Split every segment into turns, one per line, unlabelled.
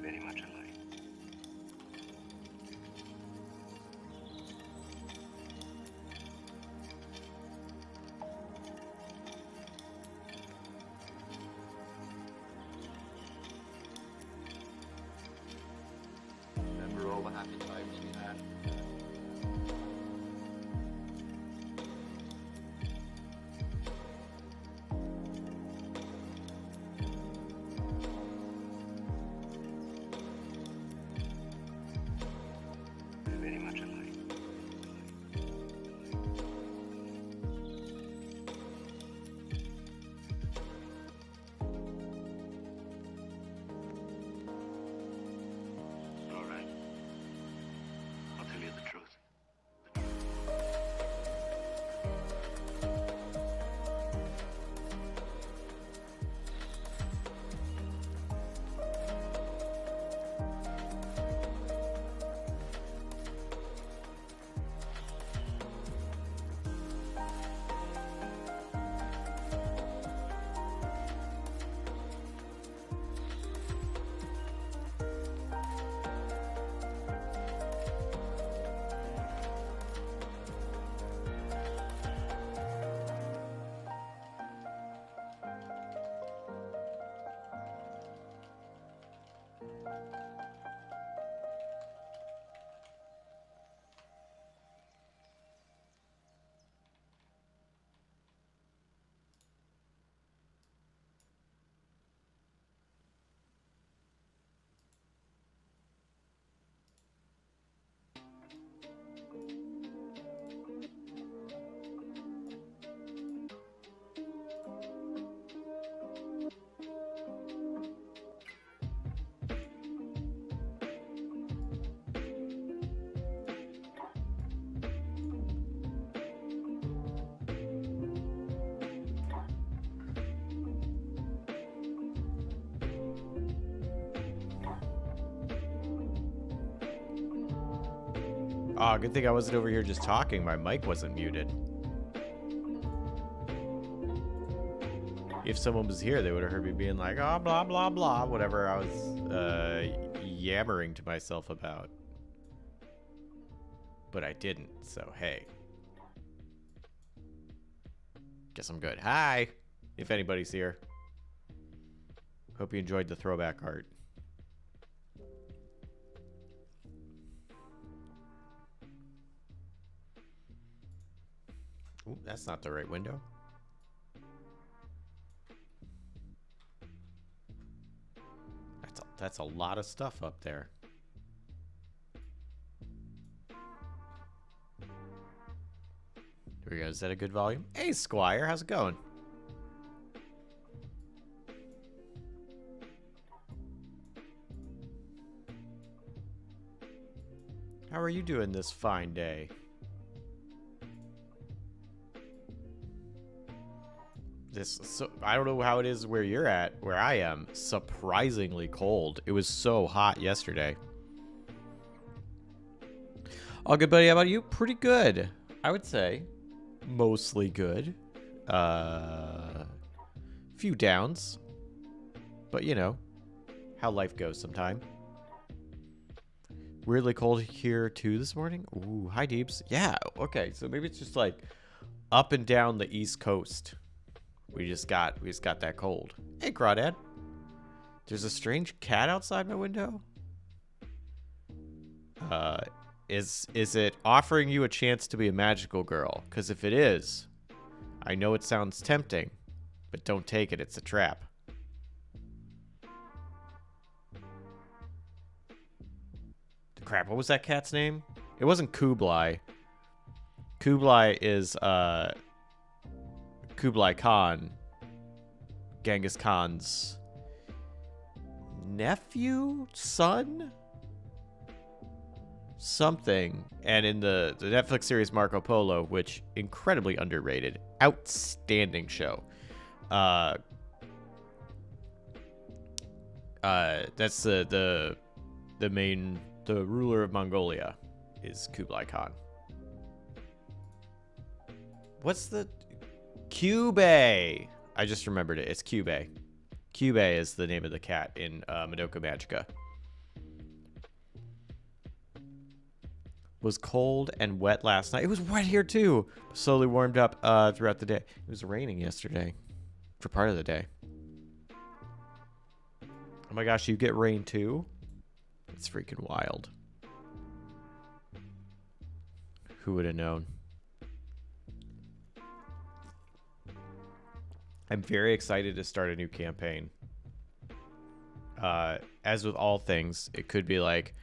very much alike.
Remember all the happy times we had?
Very much alike. All right. I'll tell you the truth.
Oh, good thing I wasn't over here just talking. My mic wasn't muted. If someone was here, they would have heard me being like, oh, blah, blah, blah, whatever I was yammering to myself about. But I didn't, so hey. Guess I'm good. Hi, if anybody's here. Hope you enjoyed the throwback art. Ooh, that's not the right window. That's a lot of stuff up there. There we go. Is that a good volume? Hey, Squire, how's it going? How are you doing this fine day? I don't know how it is where you're at. Where I am, surprisingly cold. It was so hot yesterday. All good, buddy. How about you? Pretty good, I would say. Mostly good. Few downs, but you know how life goes sometime. Weirdly cold here too this morning. Ooh, hi Deeps. Yeah, okay. So maybe it's just like up and down the East Coast. We just got that cold. Hey, Crawdad. There's a strange cat outside my window. Is it offering you a chance to be a magical girl? Because if it is, I know it sounds tempting, but don't take it. It's a trap. Crap, what was that cat's name? It wasn't Kublai. Kublai is Kublai Khan, Genghis Khan's nephew, son, something. And in the Netflix series Marco Polo, which incredibly underrated, outstanding show. That's the ruler of Mongolia is Kublai Khan. What's the Kyubey? I just remembered it. It's Kyubey. Kyubey is the name of the cat in Madoka Magica. Was cold and wet last night. It was wet here too. Slowly warmed up throughout the day. It was raining yesterday for part of the day. Oh my gosh, you get rain too? It's freaking wild. Who would have known? I'm very excited to start a new campaign. As with all things, it could be like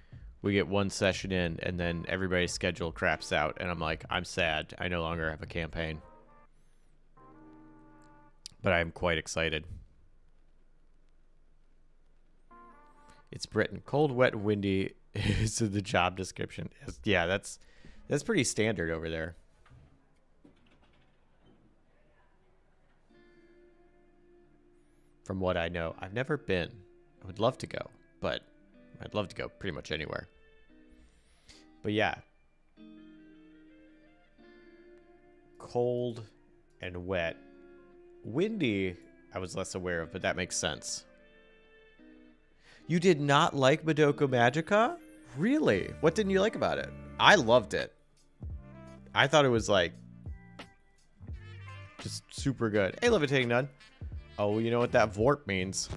we get one session in and then everybody's schedule craps out and I'm like, I'm sad. I no longer have a campaign. But I'm quite excited. It's Britain. Cold, wet, windy is the job description. Yeah, that's pretty standard over there. From what I know. I've never been. I would love to go, but I'd love to go pretty much anywhere. But yeah. Cold and wet. Windy, I was less aware of, but that makes sense. You did not like Madoka Magica? Really? What didn't you like about it? I loved it. I thought it was like just super good. Hey, Levitating Nun. Oh, you know what that Vorp means.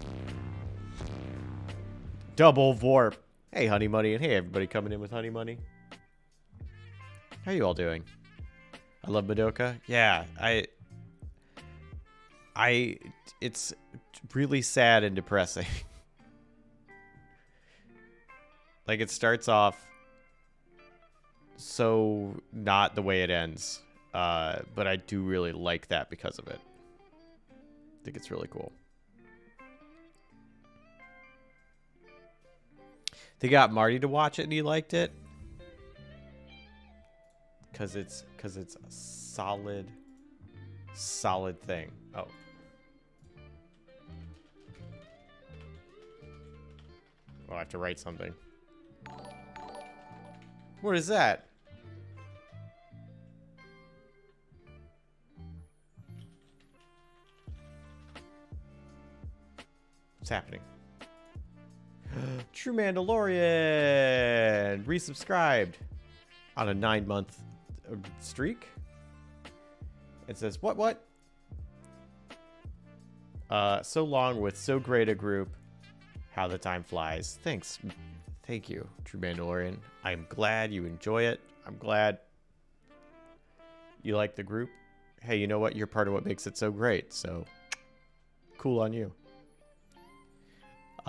Double Vorp. Hey, Honey Money, and hey, everybody coming in with Honey Money. How are you all doing? I love Madoka. Yeah, it's really sad and depressing. Like, it starts off so not the way it ends. But I do really like that because of it. I think it's really cool. They got Marty to watch it and he liked it. Cause it's a solid thing. Oh. I'll have to write something. What is that? What's happening? True Mandalorian resubscribed on a 9-month streak. It says what? So long with so great a group. How the time flies. Thanks. Thank you, True Mandalorian. I'm glad you enjoy it. I'm glad you like the group. Hey, you know what? You're part of what makes it so great. So cool on you.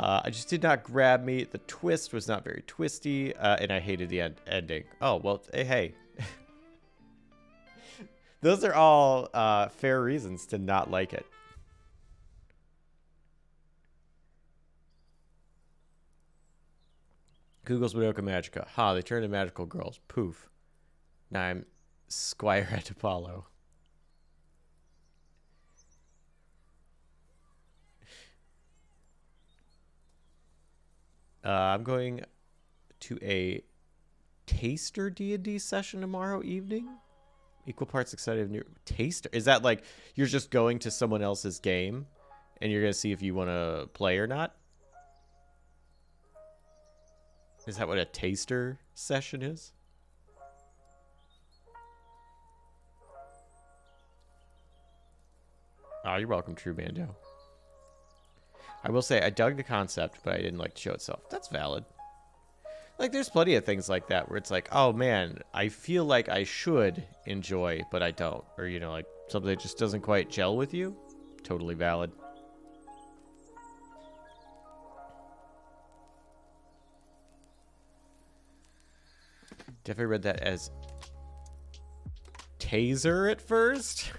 I just did not grab me. The twist was not very twisty, and I hated the ending. Oh, well, hey. Those are all fair reasons to not like it. Google's Madoka Magica. Ha, they turned to magical girls. Poof. Now I'm Squire at Apollo. I'm going to a taster D&D session tomorrow evening. Equal parts excited of new taster. Is that like you're just going to someone else's game and you're going to see if you want to play or not? Is that what a taster session is? Oh, you're welcome, True Mando. I will say I dug the concept, but I didn't like the show itself. That's valid. Like, there's plenty of things like that where it's like, oh man, I feel like I should enjoy, but I don't. Or, you know, like something that just doesn't quite gel with you. Totally valid. Definitely read that as taser at first.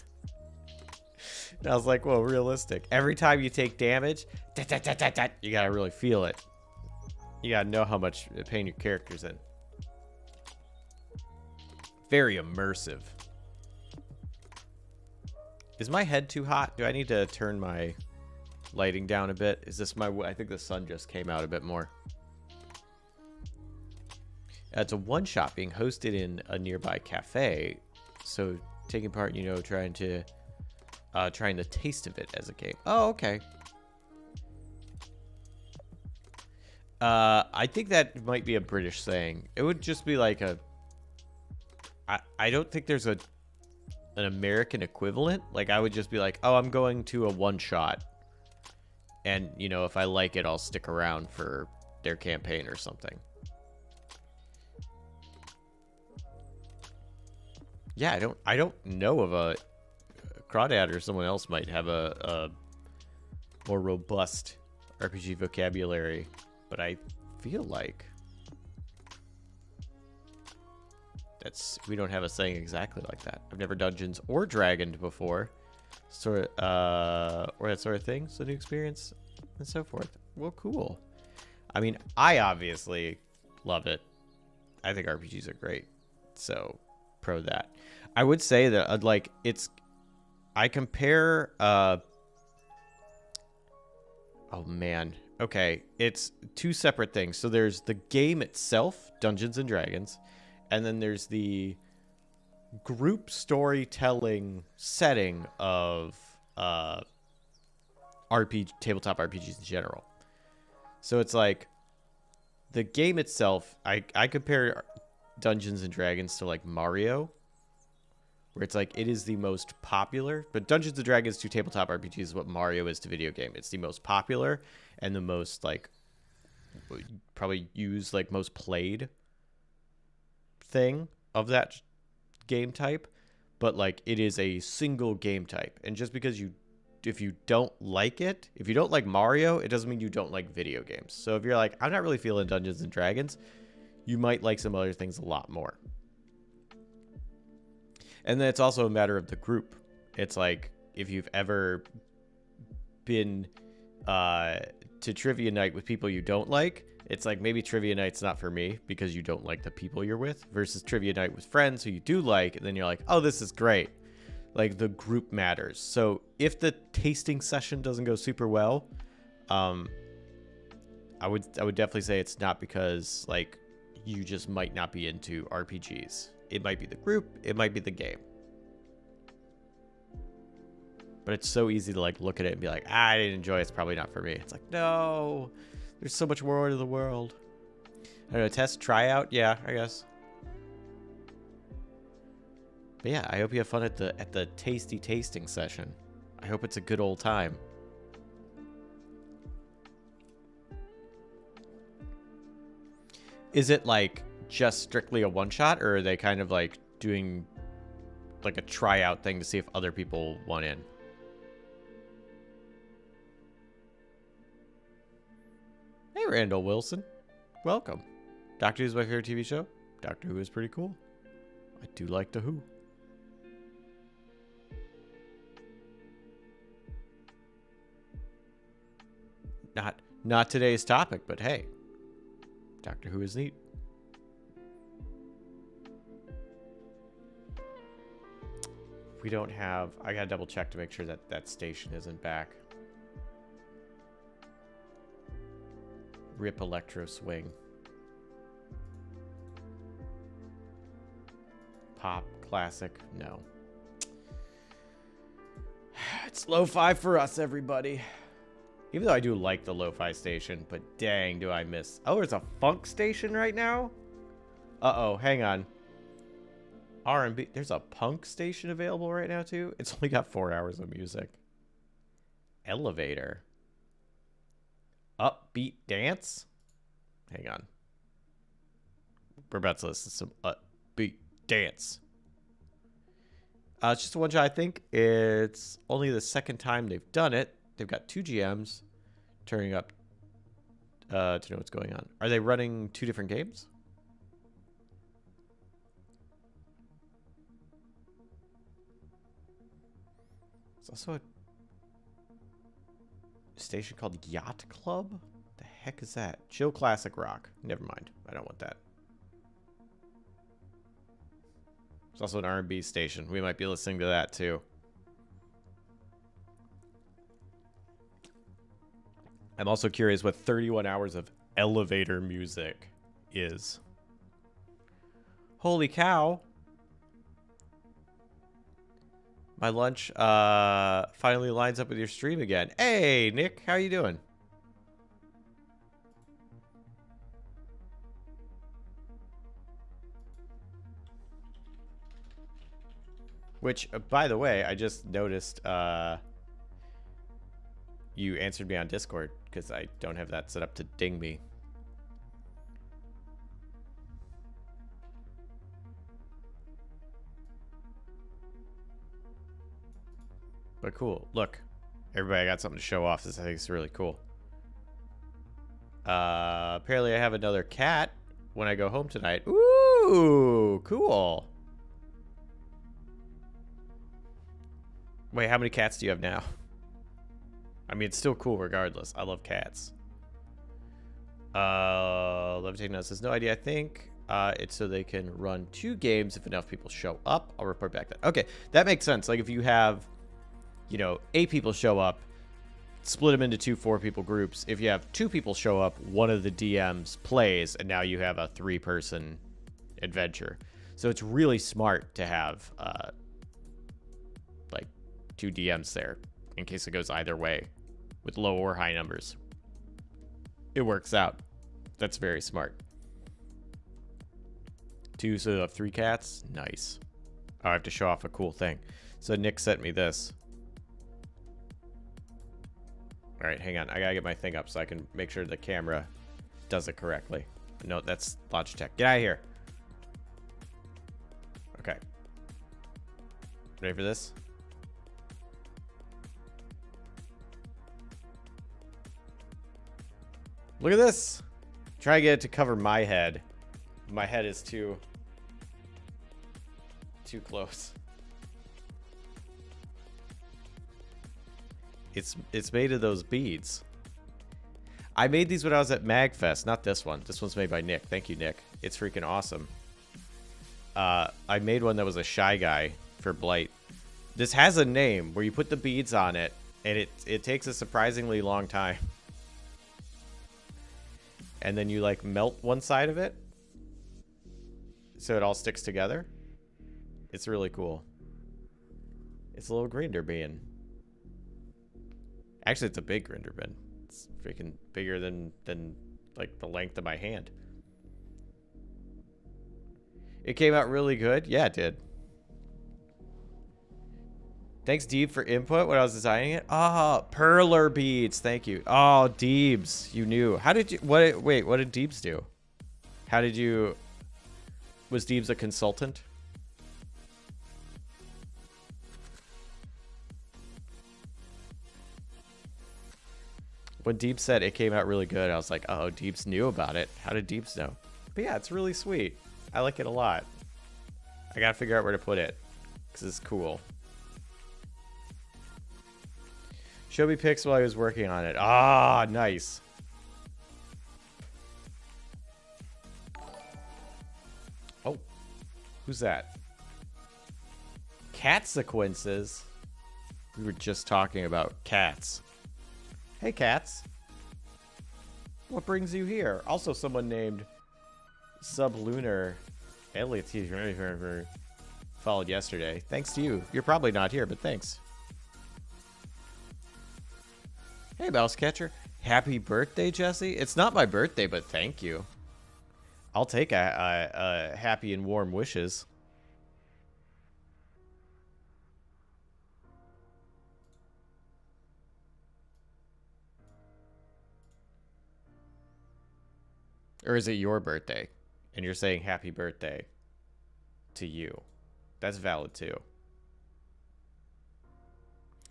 And I was like, whoa, realistic. Every time you take damage, you gotta really feel it. You gotta know how much pain your character's in. Very immersive. Is my head too hot? Do I need to turn my lighting down a bit? Is this my... I think the sun just came out a bit more. It's a one-shot being hosted in a nearby cafe. So taking part, you know, trying the taste of it as a game. Oh, okay. I think that might be a British saying. It would just be like a I don't think there's an American equivalent. Like, I would just be like, oh, I'm going to a one shot. And, you know, if I like it, I'll stick around for their campaign or something. Yeah, I don't know of a Crawdad, or someone else might have a more robust RPG vocabulary, but I feel like we don't have a saying exactly like that. I've never Dungeons or Dragoned before, or that sort of thing. So new experience and so forth. Well, cool. I mean, I obviously love it. I think RPGs are great, so pro that. I would say that I compare. Oh man. Okay, it's two separate things. So there's the game itself, Dungeons and Dragons, and then there's the group storytelling setting of tabletop RPGs in general. So it's like the game itself. I compare Dungeons and Dragons to like Mario, where it's like it is the most popular, but Dungeons and Dragons to tabletop RPGs is what Mario is to video game. It's the most popular and the most like probably used, like most played thing of that game type, but like it is a single game type. And just because if you don't like it, if you don't like Mario, it doesn't mean you don't like video games. So if you're like, I'm not really feeling Dungeons and Dragons, you might like some other things a lot more. And then it's also a matter of the group. It's like, if you've ever been to trivia night with people you don't like, it's like maybe trivia night's not for me because you don't like the people you're with, versus trivia night with friends who you do like, and then you're like, oh, this is great. Like, the group matters. So if the tasting session doesn't go super well, I would definitely say it's not because like you just might not be into RPGs. It might be the group, it might be the game. But it's so easy to like look at it and be like, I didn't enjoy it, it's probably not for me. It's like, no, there's so much more to the world. I don't know, test, try out, yeah, I guess. But yeah, I hope you have fun at the tasty tasting session. I hope it's a good old time. Is it like just strictly a one shot, or are they kind of like doing like a tryout thing to see if other people want in? Hey, Randall Wilson. Welcome. Doctor Who is my favorite TV show. Doctor Who is pretty cool. I do like the Who. Not today's topic, but hey, Doctor Who is neat. We don't have... I gotta double check to make sure that that station isn't back. Rip Electro Swing. Pop, classic, no. It's lo-fi for us, everybody. Even though I do like the lo-fi station, but dang, do I miss... Oh, there's a funk station right now? Uh-oh, hang on. R&B. There's a punk station available right now, too? It's only got 4 hours of music. Elevator. Upbeat dance? Hang on. We're about to listen to some upbeat dance. It's just a one shot. I think it's only the second time they've done it. They've got 2 GMs turning up to know what's going on. Are they running 2 different games? There's also a station called Yacht Club. The heck is that? Chill classic rock. Never mind. I don't want that. There's also an R&B station. We might be listening to that too. I'm also curious what 31 hours of elevator music is. Holy cow. My lunch finally lines up with your stream again. Hey, Nick, how you doing? Which, by the way, I just noticed you answered me on Discord because I don't have that set up to ding me. But cool. Look, everybody got something to show off. This I think is really cool. Apparently I have another cat when I go home tonight. Ooh, cool. Wait, how many cats do you have now? I mean, it's still cool regardless. I love cats. Levitating Nuts has no idea. I think it's so they can run 2 games if enough people show up. I'll report back that. Okay, that makes sense. Like if you have, you know, 8 people show up, split them into 2 4-people groups. If you have 2 people show up, one of the DMs plays, and now you have a 3-person adventure. So it's really smart to have like 2 DMs there in case it goes either way with low or high numbers. It works out. That's very smart. 2, so you have 3 cats. Nice. Oh, I have to show off a cool thing. So Nick sent me this. All right, hang on. I gotta get my thing up so I can make sure the camera does it correctly. No, that's Logitech. Get out of here. Okay. Ready for this? Look at this. Try to get it to cover my head. My head is too close. It's made of those beads. I made these when I was at MagFest, not this one. This one's made by Nick. Thank you, Nick. It's freaking awesome. I made one that was a Shy Guy for Blight. This has a name where you put the beads on it, and it takes a surprisingly long time. And then you like melt one side of it, so it all sticks together. It's really cool. It's a little grinder bean. Actually, it's a big grinder bin. It's freaking bigger than like the length of my hand. It came out really good. Yeah, it did. Thanks, Deeb, for input when I was designing it. Oh, perler beads. Thank you. Oh, Deebs, you knew. How did you? What? Wait, what did Deebs do? How did you? Was Deebs a consultant? When Deebs said it came out really good, I was like, oh, Deebs knew about it. How did Deebs know? But yeah, it's really sweet. I like it a lot. I gotta figure out where to put it, because it's cool. Show me pics while I was working on it. Ah, nice. Oh, who's that? Cat sequences. We were just talking about cats. Hey, cats. What brings you here? Also, someone named Sublunar Elliot followed yesterday. Thanks to you. You're probably not here, but thanks. Hey, Mousecatcher. Happy birthday, Jesse. It's not my birthday, but thank you. I'll take a happy and warm wishes. Or is it your birthday? And you're saying happy birthday to you. That's valid too.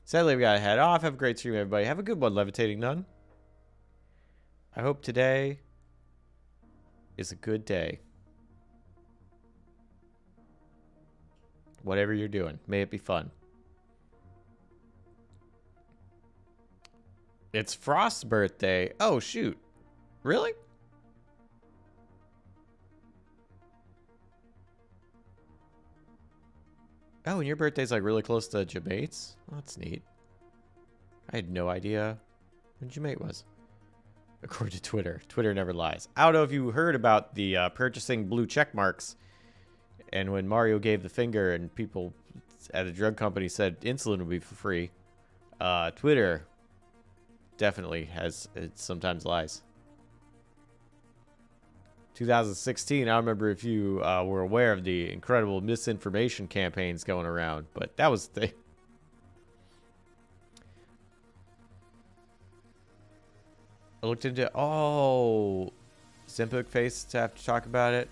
Sadly, we gotta head off. Have a great stream, everybody. Have a good one, Levitating Nun. I hope today is a good day. Whatever you're doing, may it be fun. It's Frost's birthday. Oh, shoot. Really? Oh, and your birthday's like really close to Jamate's? Oh, that's neat. I had no idea when Jamate was. According to Twitter. Twitter never lies. I don't know if you heard about the purchasing blue check marks. And when Mario gave the finger and people at a drug company said insulin would be for free. Twitter definitely has, it sometimes lies. 2016. I don't remember if you were aware of the incredible misinformation campaigns going around, but that was the thing. I looked into Zempic face to have to talk about it.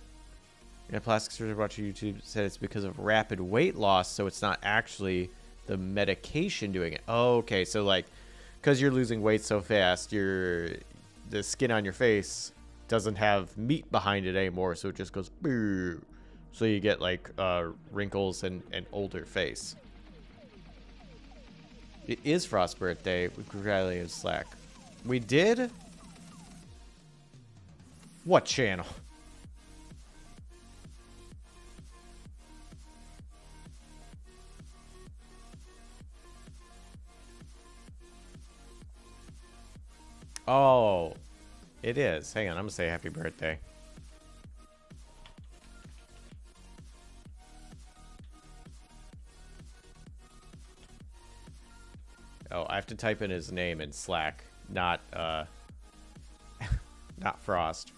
Yeah, plastic surgery watching YouTube said it's because of rapid weight loss, so it's not actually the medication doing it. Oh, okay, so like, because you're losing weight so fast, the skin on your face doesn't have meat behind it anymore, so it just goes boo. So you get like wrinkles and an older face. It is Frost's birthday. We congratulate him Slack. We did? What channel? Oh, it is. Hang on, I'm gonna say happy birthday. Oh, I have to type in his name in Slack, not not Frost.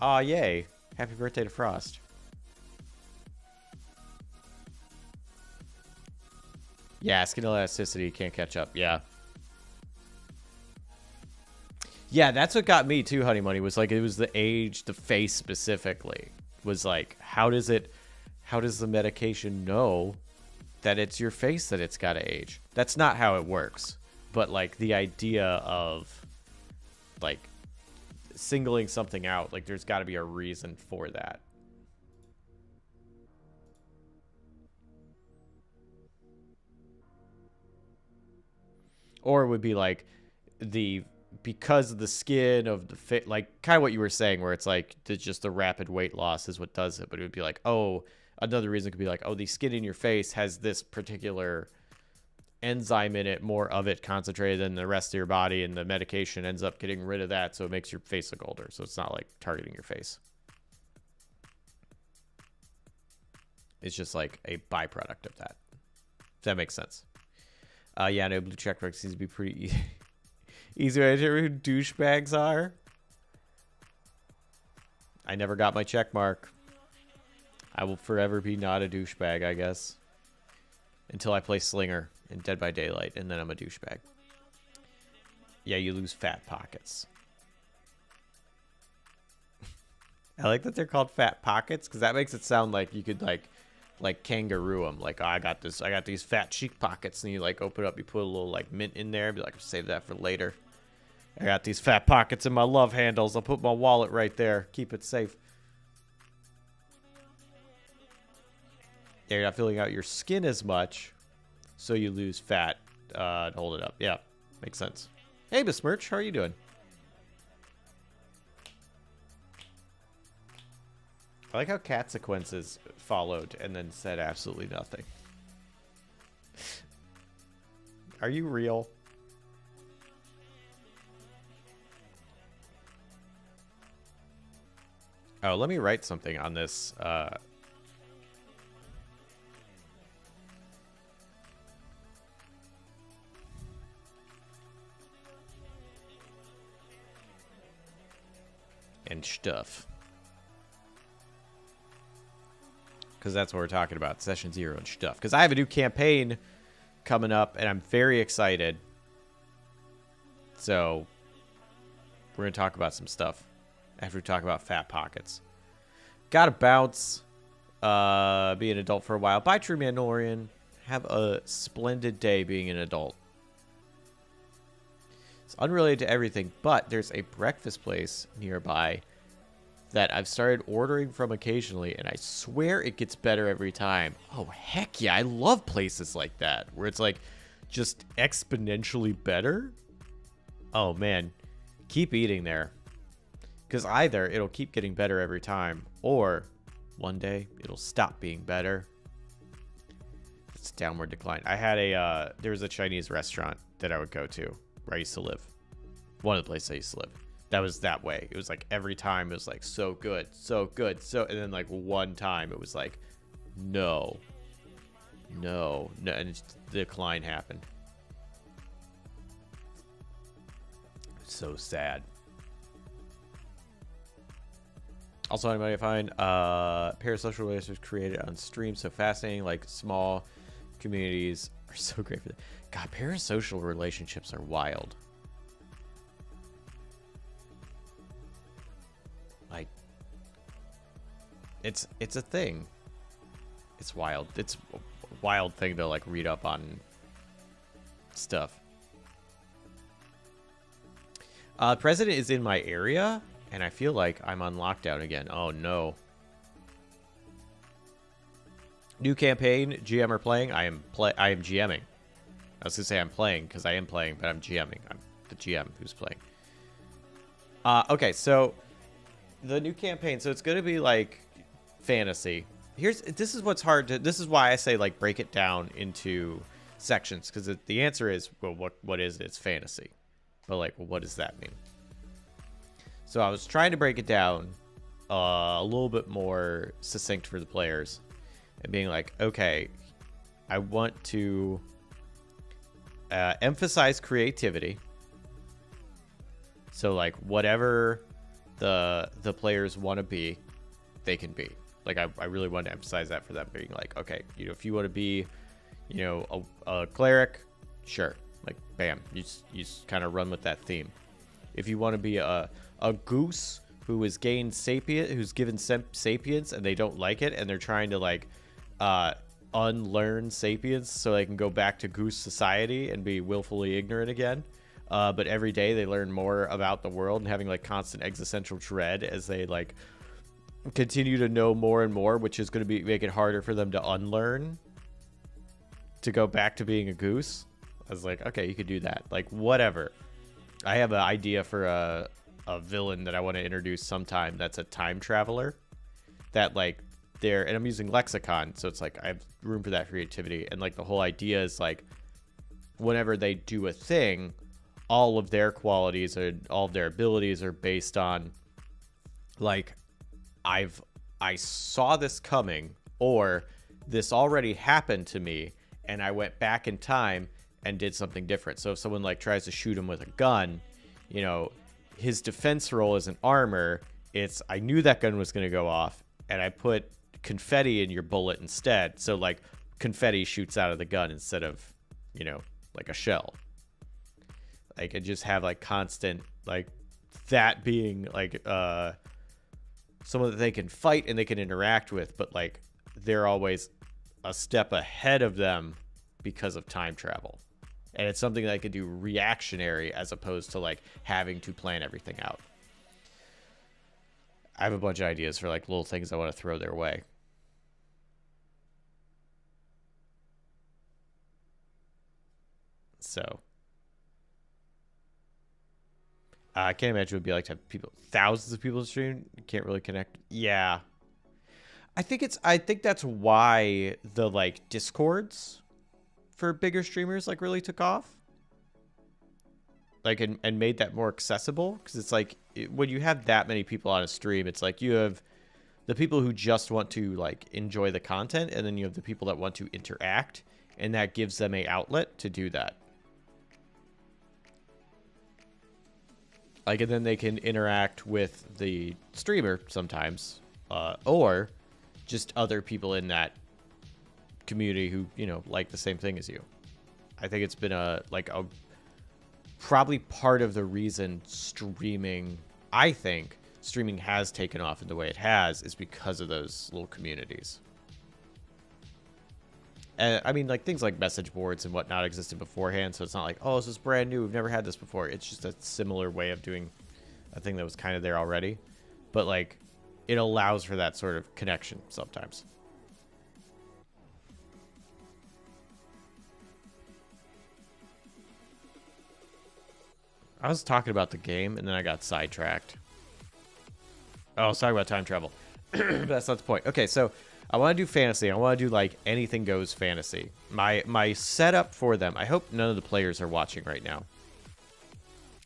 Aw, yay. Happy birthday to Frost. Yeah, skin elasticity can't catch up. Yeah. Yeah, that's what got me too, Honey Money, was like, it was the age, the face specifically. Was like, how does the medication know that it's your face that it's got to age? That's not how it works. But like the idea of like singling something out, like there's got to be a reason for that. Or it would be like because of the skin of the fit, like kind of what you were saying, where it's like just the rapid weight loss is what does it. But it would be like, oh, another reason could be like, oh, the skin in your face has this particular enzyme in it, more of it concentrated than the rest of your body, and the medication ends up getting rid of that, so it makes your face look older. So it's not like targeting your face. It's just like a byproduct of that. If that makes sense. Yeah, no, blue check mark seems to be pretty easy to identify who douchebags are. I never got my check mark. I will forever be not a douchebag, I guess. Until I play Slinger in Dead by Daylight, and then I'm a douchebag. Yeah, you lose fat pockets. I like that they're called fat pockets, because that makes it sound like you could like kangaroo them. Like, oh, I got these fat cheek pockets, and you like open it up, you put a little like mint in there, be like, save that for later. I got these fat pockets in my love handles. I'll put my wallet right there. Keep it safe. Yeah, you're not filling out your skin as much, so you lose fat to hold it up. Yeah, makes sense. Hey, Besmirch, how are you doing? I like how Cat Sequences followed and then said absolutely nothing. Are you real? Oh, let me write something on this. And stuff. Because that's what we're talking about. Session 0 and stuff. Because I have a new campaign coming up, and I'm very excited. So, we're going to talk about some stuff after we talk about fat pockets. Gotta bounce. Be an adult for a while. Bye, True Mandalorian. Have a splendid day being an adult. It's unrelated to everything, but there's a breakfast place nearby that I've started ordering from occasionally, and I swear it gets better every time. Oh, heck yeah. I love places like that, where it's like just exponentially better. Oh, man. Keep eating there. Because either it'll keep getting better every time, or one day it'll stop being better. It's downward decline. I had there was a Chinese restaurant that I would go to where I used to live. One of the places I used to live. That was that way. It was like every time it was like so good, so good, so, and then like one time it was like, no, and the decline happened. So sad. Also, anybody find parasocial relationships created on stream so fascinating, like small communities are so great for that. God, parasocial relationships are wild. Like, it's a thing. It's wild. It's a wild thing to like read up on stuff. President is in my area, and I feel like I'm on lockdown again. Oh no. New campaign, GM or playing? I am GMing. I was gonna say I'm playing because I am playing, but I'm GMing. I'm the GM who's playing. Okay, so the new campaign. So it's gonna be like fantasy. This is what's hard to. This is why I say like break it down into sections, because the answer is, well, what is it? It's fantasy, but like, well, what does that mean? So I was trying to break it down a little bit more succinct for the players, and being like, okay, I want to emphasize creativity. So like whatever the players want to be, they can be. Like I really want to emphasize that for them, being like, okay, you know, if you want to be, you know, a cleric, sure, like bam, you just kind of run with that theme. If you want to be a goose who is gained sapient, who's given sapience and they don't like it, and they're trying to like unlearn sapience so they can go back to goose society and be willfully ignorant again. But every day they learn more about the world and having like constant existential dread as they like continue to know more and more, which is going to make it harder for them to unlearn to go back to being a goose. I was like, okay, you could do that. Like, whatever. I have an idea for a villain that I want to introduce sometime that's a time traveler. That, like, and I'm using lexicon, so it's like I have room for that creativity. And, like, the whole idea is, like, whenever they do a thing, all of their qualities and all of their abilities are based on, like, I saw this coming, or this already happened to me, and I went back in time and did something different. So if someone like tries to shoot him with a gun, you know, his defense roll isn't armor. It's, I knew that gun was going to go off, and I put confetti in your bullet instead. So like confetti shoots out of the gun instead of, you know, like a shell. Like, and just have like constant, like that being like someone that they can fight and they can interact with, but like they're always a step ahead of them because of time travel. And it's something that I could do reactionary as opposed to like having to plan everything out. I have a bunch of ideas for like little things I want to throw their way. So I can't imagine it would be like to have people, thousands of people stream. You can't really connect. Yeah. I think that's why the like Discords for bigger streamers like really took off. Like, and made that more accessible, because it's like when you have that many people on a stream, it's like you have the people who just want to like enjoy the content, and then you have the people that want to interact, and that gives them a outlet to do that. Like, and then they can interact with the streamer sometimes, or just other people in that community who, you know, like the same thing as you. I think it's been probably part of the reason streaming has taken off in the way it has, is because of those little communities. And I mean, like, things like message boards and whatnot existed beforehand, so it's not like, oh, this is brand new, we've never had this before. It's just a similar way of doing a thing that was kind of there already. But, like, it allows for that sort of connection sometimes. I was talking about the game, and then I got sidetracked. Oh, I was talking about time travel. That's not the point. Okay, so I want to do fantasy. I want to do, like, anything goes fantasy. My setup for them, I hope none of the players are watching right now.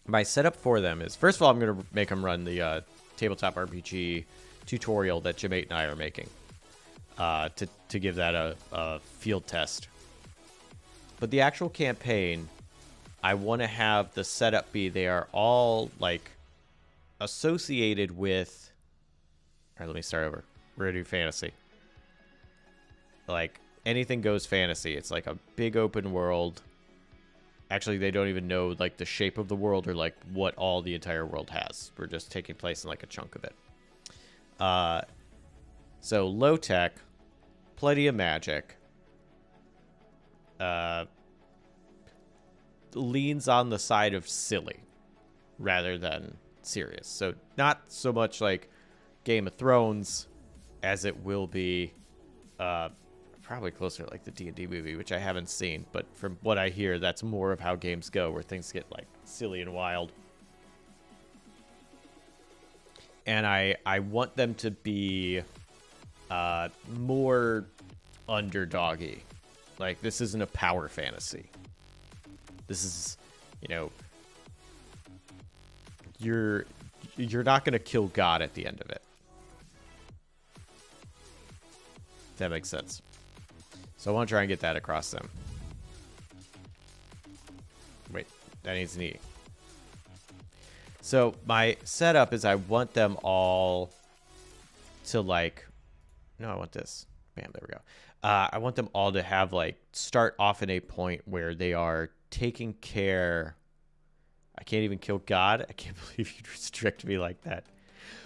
My setup for them is, first of all, I'm going to make them run the tabletop RPG tutorial that Jamate and I are making to give that a field test. But the actual campaign, I want to have the setup be they are all like associated with All right, let me start over. We're gonna do fantasy. Like, anything goes fantasy. It's like a big open world. Actually, they don't even know, like, the shape of the world or, like, what all the entire world has. We're just taking place in, like, a chunk of it. So, low tech, plenty of magic. Leans on the side of silly rather than serious. So, not so much like Game of Thrones as it will be probably closer to like the D&D movie, which I haven't seen, but from what I hear, that's more of how games go, where things get like silly and wild. And I want them to be more underdoggy. Like, this isn't a power fantasy. This is, you know, you're not going to kill God at the end of it. If that makes sense. So I want to try and get that across them. Wait, that needs an E. So my setup is I want them all to, like... No, I want this. Bam, there we go. I want them all to have, like, start off in a point where they are taking care... I can't even kill God. I can't believe you'd restrict me like that.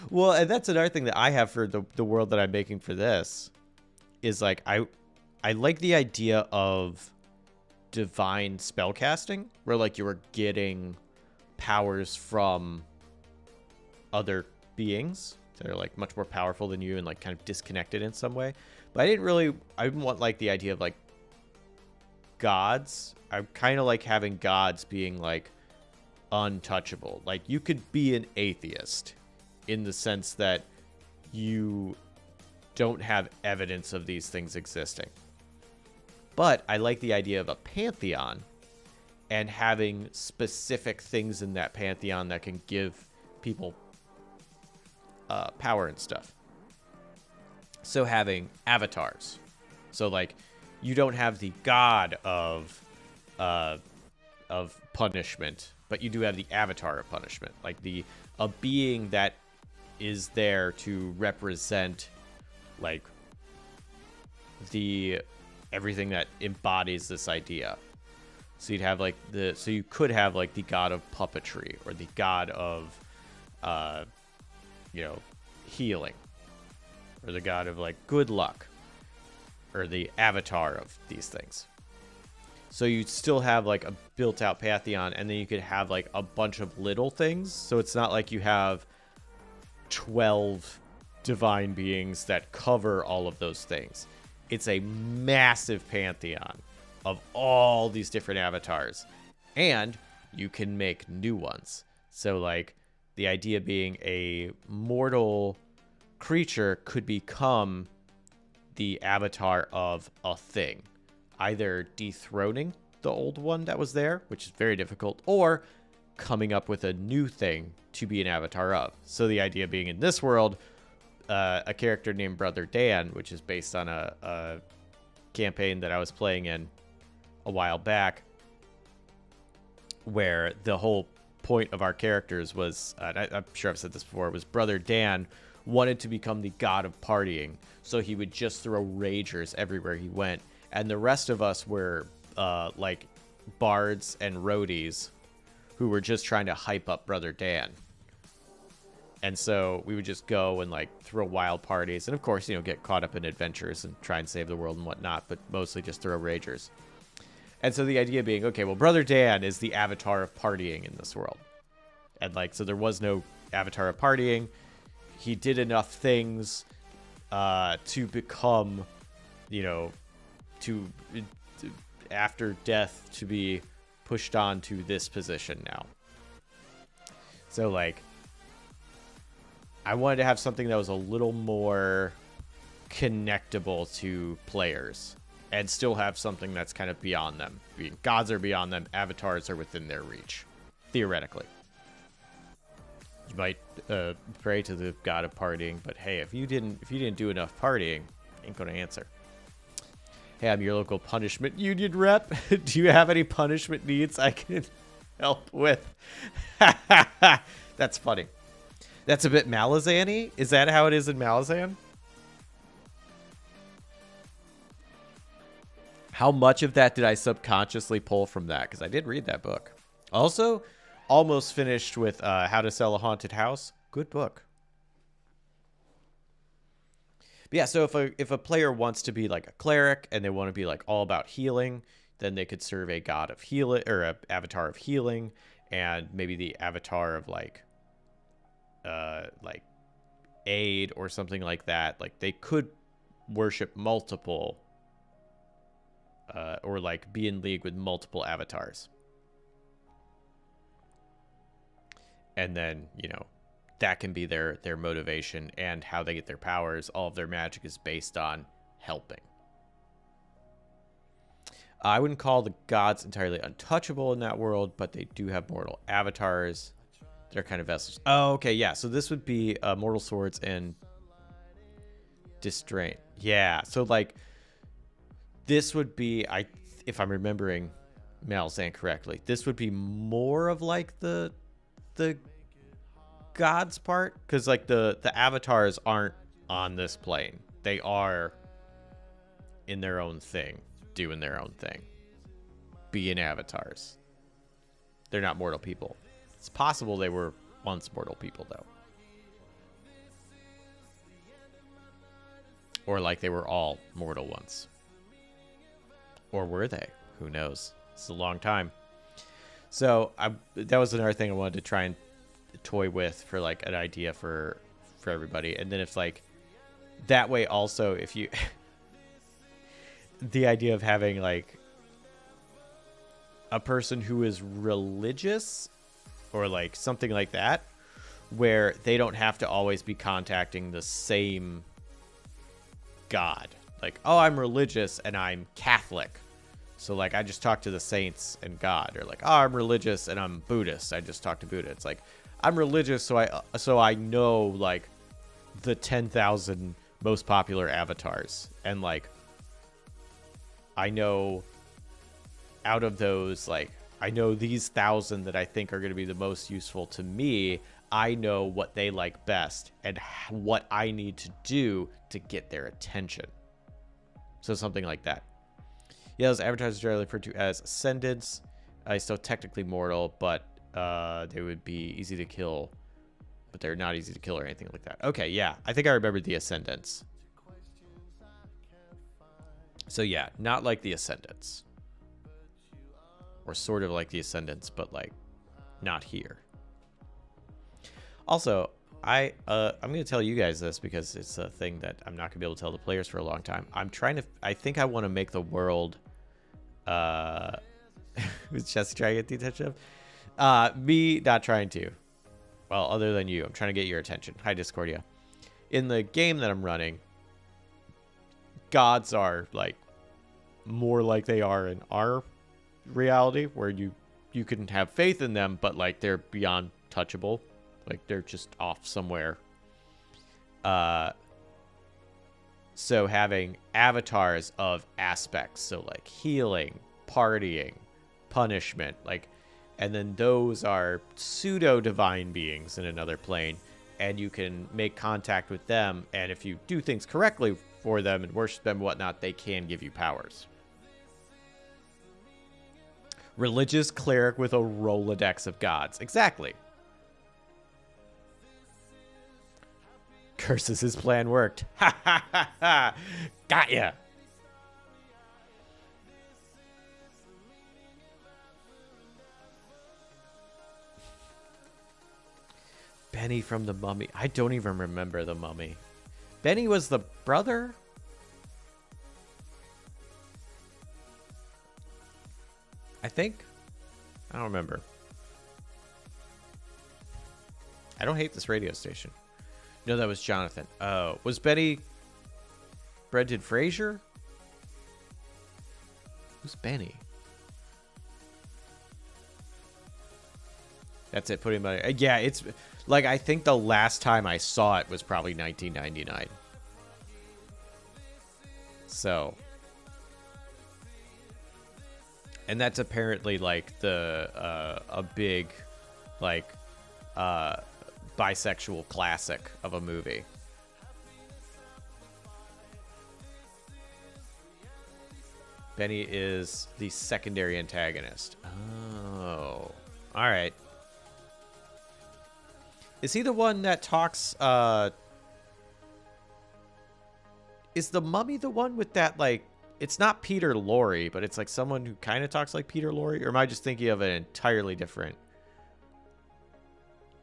Well, and that's another thing that I have for the world that I'm making for this. Is, like, I like the idea of divine spellcasting, where, like, you are getting powers from other beings that are, like, much more powerful than you and, like, kind of disconnected in some way. But I didn't want, like, the idea of, like, gods. I kind of like having gods being, like, untouchable. Like, you could be an atheist in the sense that you don't have evidence of these things existing. But I like the idea of a pantheon and having specific things in that pantheon that can give people power and stuff. So having avatars. So, like, you don't have the god of punishment, but you do have the avatar of punishment. Like, a being that is there to represent, like, everything that embodies this idea. So you'd have, like, so you could have, like, the god of puppetry or the god of you know, healing, or the god of, like, good luck, or the avatar of these things. So you'd still have, like, a built out pantheon, and then you could have, like, a bunch of little things. So it's not like you have 12 divine beings that cover all of those things. It's a massive pantheon of all these different avatars, and you can make new ones. So, like, the idea being a mortal creature could become the avatar of a thing, either dethroning the old one that was there, which is very difficult, or coming up with a new thing to be an avatar of. So the idea being, in this world, a character named Brother Dan, which is based on a campaign that I was playing in a while back, where the whole point of our characters was, I'm sure I've said this before, was Brother Dan wanted to become the god of partying, so he would just throw ragers everywhere he went, and the rest of us were like bards and roadies who were just trying to hype up Brother Dan. And so we would just go and, like, throw wild parties, and of course, you know, get caught up in adventures and try and save the world and whatnot, but mostly just throw ragers. And so the idea being, okay, well, Brother Dan is the avatar of partying in this world. And, like, so there was no avatar of partying. He did enough things to become, you know, to after death, to be pushed on to this position now. So, like, I wanted to have something that was a little more connectable to players and still have something that's kind of beyond them. Gods are beyond them. Avatars are within their reach, theoretically. You might pray to the god of partying, but hey, if you didn't do enough partying, ain't gonna answer. Hey, I'm your local punishment union rep. Do you have any punishment needs I can help with? That's funny. That's a bit Malazan-y? Is that how it is in Malazan? How much of that did I subconsciously pull from that? Because I did read that book. Also, almost finished with How to Sell a Haunted House. Good book. But yeah, so if a player wants to be like a cleric and they want to be like all about healing, then they could serve a god of healing or a avatar of healing, and maybe the avatar of like aid or something like that. Like they could worship multiple or like be in league with multiple avatars. And then, you know, that can be their motivation and how they get their powers. All of their magic is based on helping. I wouldn't call the gods entirely untouchable in that world, but they do have mortal avatars. They're kind of vessels. Oh, okay, yeah. So this would be Mortal Swords and Distraint. Yeah, so like this would be, if I'm remembering Malazan correctly, this would be more of like the gods part, because like the avatars aren't on this plane. They are in their own thing, doing their own thing, being avatars. They're not mortal people. It's possible they were once mortal people, though. Or like they were all mortal once. Or were they? Who knows? It's a long time. So that was another thing I wanted to try and toy with for like an idea for everybody. And then if like that way also, if you the idea of having like a person who is religious or like something like that, where they don't have to always be contacting the same god. Like, oh, I'm religious and I'm Catholic, so like I just talk to the saints and God. Or like, oh, I'm religious and I'm Buddhist, I just talk to Buddha. It's like, I'm religious, so I know like the 10,000 most popular avatars, and like I know out of those, like I know these 1,000 that I think are going to be the most useful to me. I know what they like best and what I need to do to get their attention. So something like that. Yeah, those avatars are generally referred to as ascendants. Still technically mortal, but they would be easy to kill. But they're not easy to kill or anything like that. Okay, yeah. I think I remembered the ascendants. So yeah, not like the ascendants. Or sort of like the ascendants, but like not here. Also, I'm going to tell you guys this because it's a thing that I'm not going to be able to tell the players for a long time. I think I want to make the world, was Jesse trying to get the attention of? Me not trying to. Well, other than you, I'm trying to get your attention. Hi, Discordia. In the game that I'm running, gods are like more like they are in our reality, where you can have faith in them, but like they're beyond touchable. Like they're just off somewhere. So having avatars of aspects, so like healing, partying, punishment, like, and then those are pseudo divine beings in another plane, and you can make contact with them, and if you do things correctly for them and worship them and whatnot, they can give you powers. Religious cleric with a Rolodex of gods. Exactly. Curses, his plan worked. Ha ha ha ha. Got ya. Benny from The Mummy. I don't even remember The Mummy. Benny was the brother? I think. I don't remember. I don't hate this radio station. No, that was Jonathan. Oh, was Benny Brendan Fraser? Who's Benny? That's it. Put him on. Yeah, it's like I think the last time I saw it was probably 1999. So, and that's apparently like the a big like bisexual classic of a movie. Benny is the secondary antagonist. Oh. All right. Is he the one that talks, is the mummy the one with that, like, it's not Peter Lorre, but it's like someone who kind of talks like Peter Lorre? Or am I just thinking of an entirely different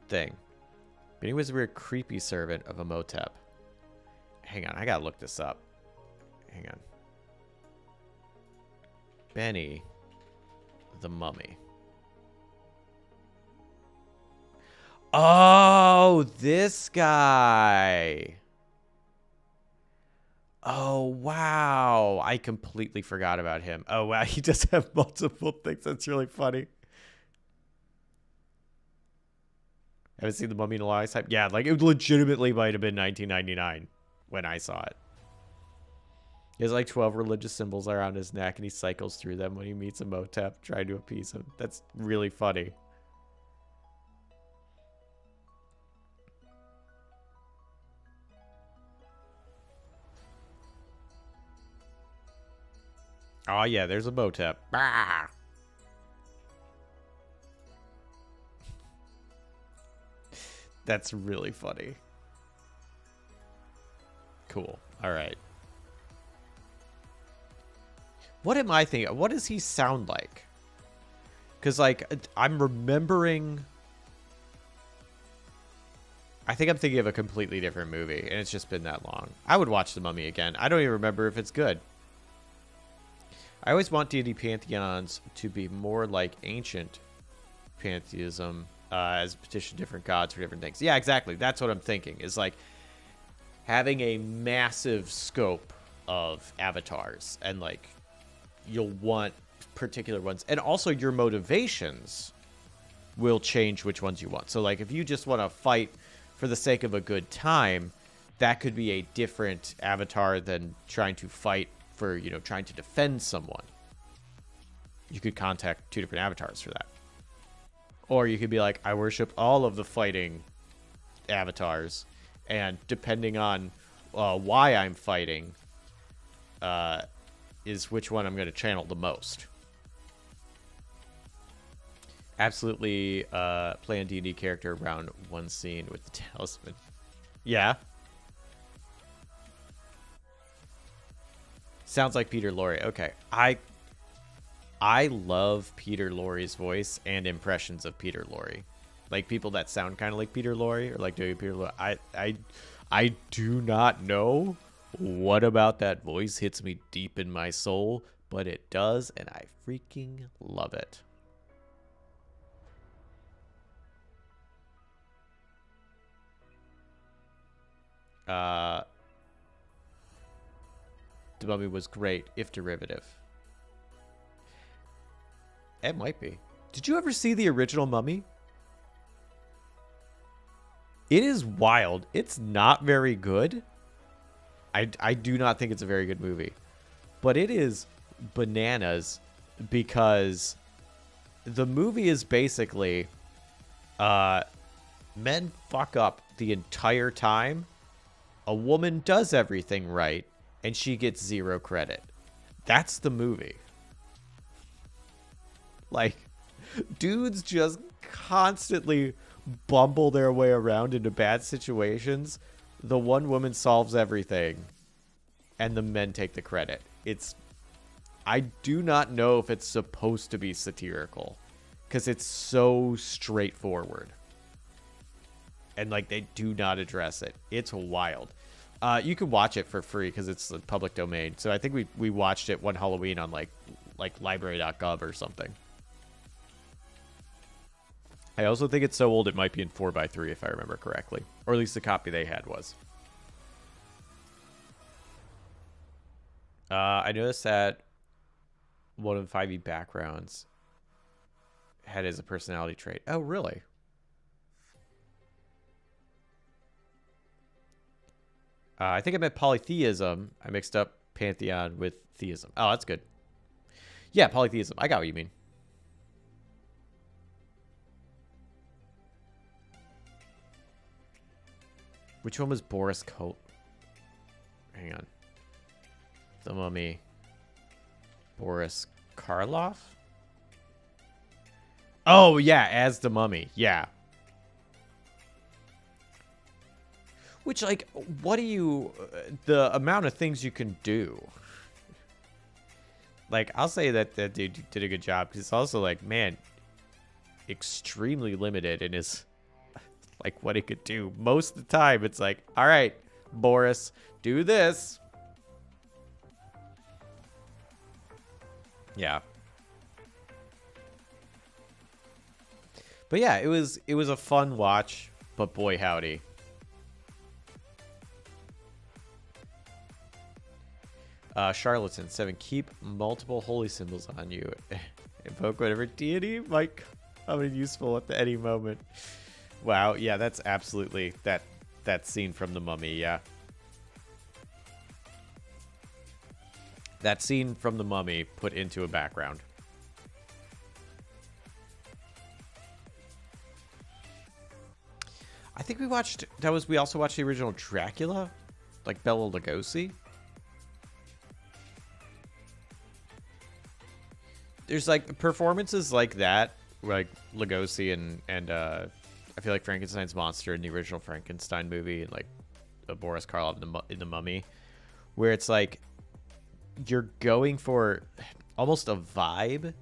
thing? Benny was a weird creepy servant of Imhotep. Hang on, I gotta look this up. Hang on. Benny the Mummy. Oh, this guy. Oh, wow. I completely forgot about him. Oh, wow. He does have multiple things. That's really funny. Haven't seen The Mummy in a long time. Yeah, like it legitimately might have been 1999 when I saw it. He has like 12 religious symbols around his neck, and he cycles through them when he meets Imhotep, trying to appease him. That's really funny. Oh, yeah, there's Imhotep. Bah! That's really funny. Cool. All right. What am I thinking? What does he sound like? Because, like, I'm remembering... I think I'm thinking of a completely different movie, and it's just been that long. I would watch The Mummy again. I don't even remember if it's good. I always want deity pantheons to be more like ancient pantheism, as petition different gods for different things. Yeah, exactly. That's what I'm thinking, is like having a massive scope of avatars, and like you'll want particular ones, and also your motivations will change which ones you want. So like if you just want to fight for the sake of a good time, that could be a different avatar than trying to fight for, you know, trying to defend someone. You could contact two different avatars for that. Or you could be like, I worship all of the fighting avatars, and depending on why I'm fighting is which one I'm going to channel the most. Absolutely play a D&D character around one scene with the talisman. Yeah. Sounds like Peter Lorre. Okay. I love Peter Lorre's voice and impressions of Peter Lorre. Like people that sound kind of like Peter Lorre, or like doing Peter Lorre. I do not know what about that voice hits me deep in my soul, but it does, and I freaking love it. The Mummy was great, if derivative. It might be. Did you ever see the original Mummy? It is wild. It's not very good. I do not think it's a very good movie. But it is bananas, because the movie is basically men fuck up the entire time. A woman does everything right, and she gets zero credit. That's the movie. Like, dudes just constantly bumble their way around into bad situations. The one woman solves everything, and the men take the credit. I do not know if it's supposed to be satirical, because it's so straightforward. And, like, they do not address it. It's wild. You can watch it for free because it's the public domain. So I think we watched it one Halloween on, like library.gov or something. I also think it's so old it might be in 4x3 if I remember correctly. Or at least the copy they had was. I noticed that one of the 5e backgrounds had as a personality trait. Oh, really? I think I meant polytheism. I mixed up pantheon with theism. Oh, that's good. Yeah, polytheism. I got what you mean. Which one was Boris Hang on. The Mummy. Boris Karloff? Oh, yeah, as the Mummy. Yeah. Which, like, what do you... the amount of things you can do. Like, I'll say that that dude did a good job. Because it's also, like, man, extremely limited in his... like, what he could do. Most of the time, it's like, all right, Boris, do this. Yeah. But yeah, it was a fun watch, but boy howdy. Charlatan 7, keep multiple holy symbols on you. Invoke whatever deity might come in useful at any moment. Wow, yeah, that's absolutely that scene from The Mummy, yeah. That scene from The Mummy put into a background. I think we also watched the original Dracula, like Bela Lugosi. There's like performances like that, like Lugosi and I feel like Frankenstein's monster in the original Frankenstein movie, and like Boris Karloff in the Mummy, where it's like you're going for almost a vibe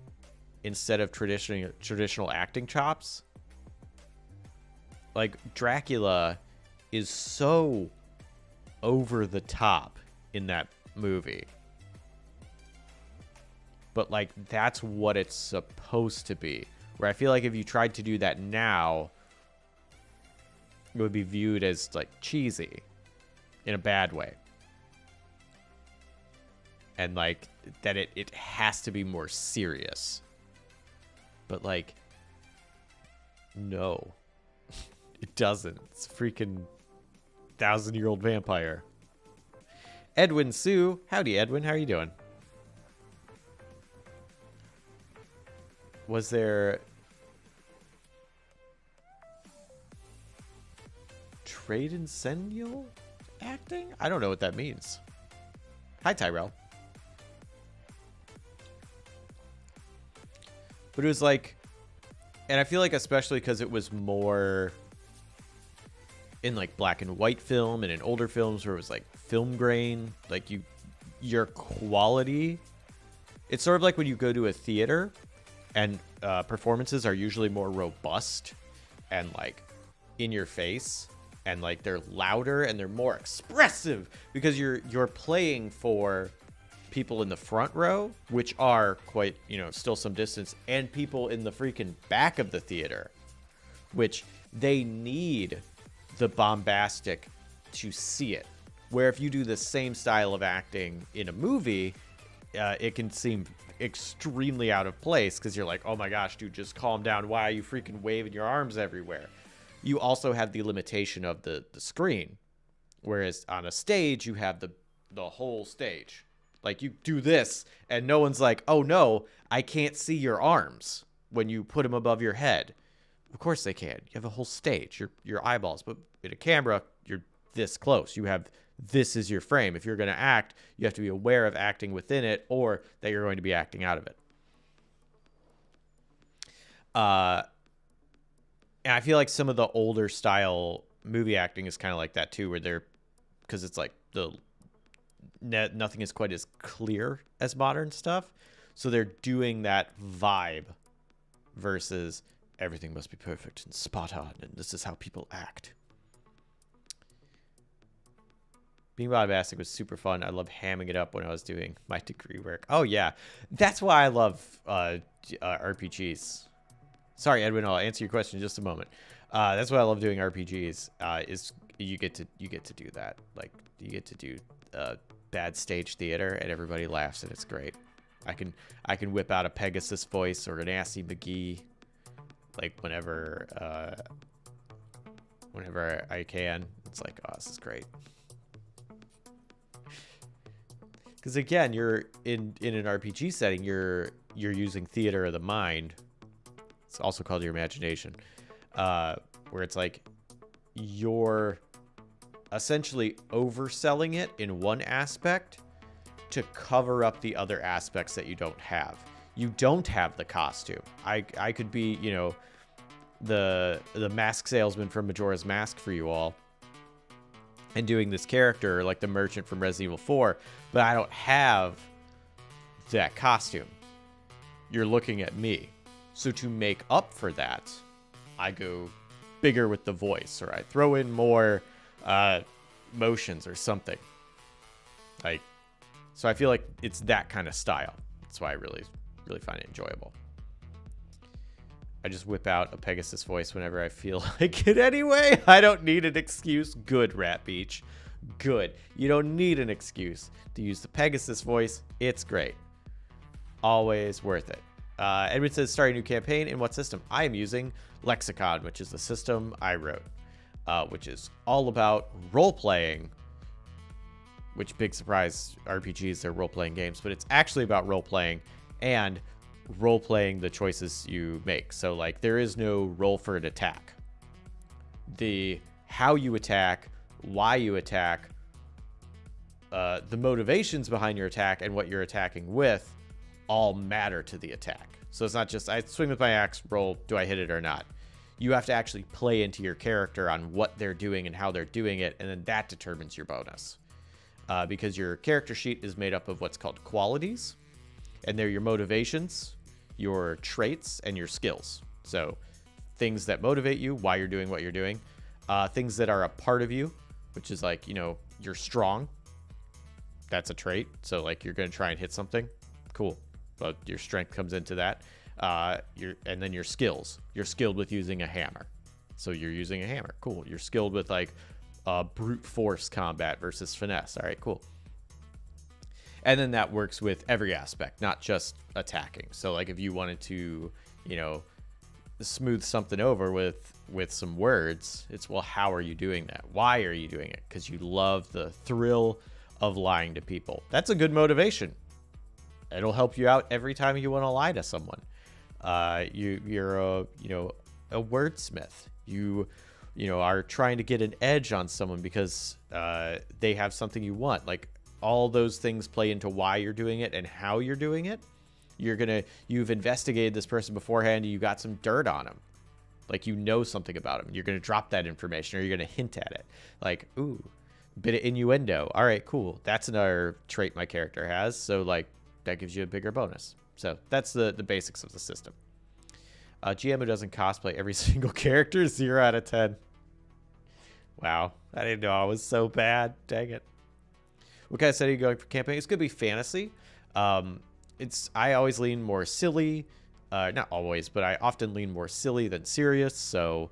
instead of traditional acting chops. Like Dracula is so over the top in that movie. But like that's what it's supposed to be. Where I feel like if you tried to do that now, it would be viewed as like cheesy in a bad way. And like that it has to be more serious. But like no. It doesn't. It's a freaking 1,000-year-old vampire. Edwin Sue. Howdy, Edwin. How are you doing? Was there trade incendial acting? I don't know what that means. Hi, Tyrell. But it was like, and I feel like especially because it was more in like black and white film and in older films where it was like film grain, like your quality. It's sort of like when you go to a theater and performances are usually more robust and like in your face, and like they're louder and they're more expressive because you're playing for people in the front row, which are quite, still some distance, and people in the freaking back of the theater, which they need the bombastic to see it. Where if you do the same style of acting in a movie, it can seem extremely out of place because you're like, oh my gosh, dude, just calm down. Why are you freaking waving your arms everywhere? You also have the limitation of the screen. Whereas on a stage, you have the whole stage. Like you do this and no one's like, oh no, I can't see your arms when you put them above your head. Of course they can. You have a whole stage, your eyeballs, but in a camera, you're this close. You have this is your frame. If you're going to act, you have to be aware of acting within it or that you're going to be acting out of it. And I feel like some of the older style movie acting is kind of like that too, where because it's like nothing is quite as clear as modern stuff. So they're doing that vibe versus everything must be perfect and spot on, and this is how people act. Being bombastic was super fun. I love hamming it up when I was doing my degree work. Oh, yeah. That's why I love RPGs. Sorry, Edwin. I'll answer your question in just a moment. That's why I love doing RPGs. Is you get to do that. Like you get to do bad stage theater, and everybody laughs, and it's great. I can whip out a Pegasus voice or an Assy McGee, like whenever I can. It's like, oh, this is great. Because again, you're in an RPG setting, you're using theater of the mind. It's also called your imagination, where it's like you're essentially overselling it in one aspect to cover up the other aspects that you don't have. You don't have the costume. I could be, you know, the mask salesman from Majora's Mask for you all and doing this character like the merchant from Resident Evil 4, but I don't have that costume. You're looking at me. So to make up for that, I go bigger with the voice, or I throw in more motions or something. Like, so I feel like it's that kind of style. That's why I really find it enjoyable. I just whip out a Pegasus voice whenever I feel like it anyway. I don't need an excuse. Good, Rat Beach. Good. You don't need an excuse to use the Pegasus voice. It's great. Always worth it. Edwin says, start a new campaign. In what system? I am using Lexicon, which is the system I wrote, which is all about role-playing, which, big surprise, RPGs, they're role-playing games, but it's actually about role-playing and role-playing the choices you make. So, like, there is no roll for an attack. The how you attack, why you attack, the motivations behind your attack, and what you're attacking with all matter to the attack. So it's not just, I swing with my axe, roll, do I hit it or not? You have to actually play into your character on what they're doing and how they're doing it, and then that determines your bonus. Because your character sheet is made up of what's called qualities, and they're your motivations, your traits, and your skills. So things that motivate you, why you're doing what you're doing. Things that are a part of you, which is like, you know, you're strong. That's a trait. So like you're going to try and hit something. Cool. But your strength comes into that. And then your skills. You're skilled with using a hammer. So you're using a hammer. Cool. You're skilled with like brute force combat versus finesse. All right, cool. And then that works with every aspect, not just attacking. So like if you wanted to, you know, smooth something over with some words, it's, well, how are you doing that? Why are you doing it? Because you love the thrill of lying to people. That's a good motivation. It'll help you out every time you want to lie to someone. You're a wordsmith. You are trying to get an edge on someone because they have something you want. Like, all those things play into why you're doing it and how you're doing it. You've investigated this person beforehand. You got some dirt on him. Like, you know something about him. You're going to drop that information, or you're going to hint at it. Like, ooh, bit of innuendo. All right, cool. That's another trait my character has. So, like, that gives you a bigger bonus. So that's the basics of the system. GM who doesn't cosplay every single character, 0 out of 10. Wow. I didn't know I was so bad. Dang it. What kind of setting are you going for campaign? It's going to be fantasy. I always lean more silly. Not always, but I often lean more silly than serious. So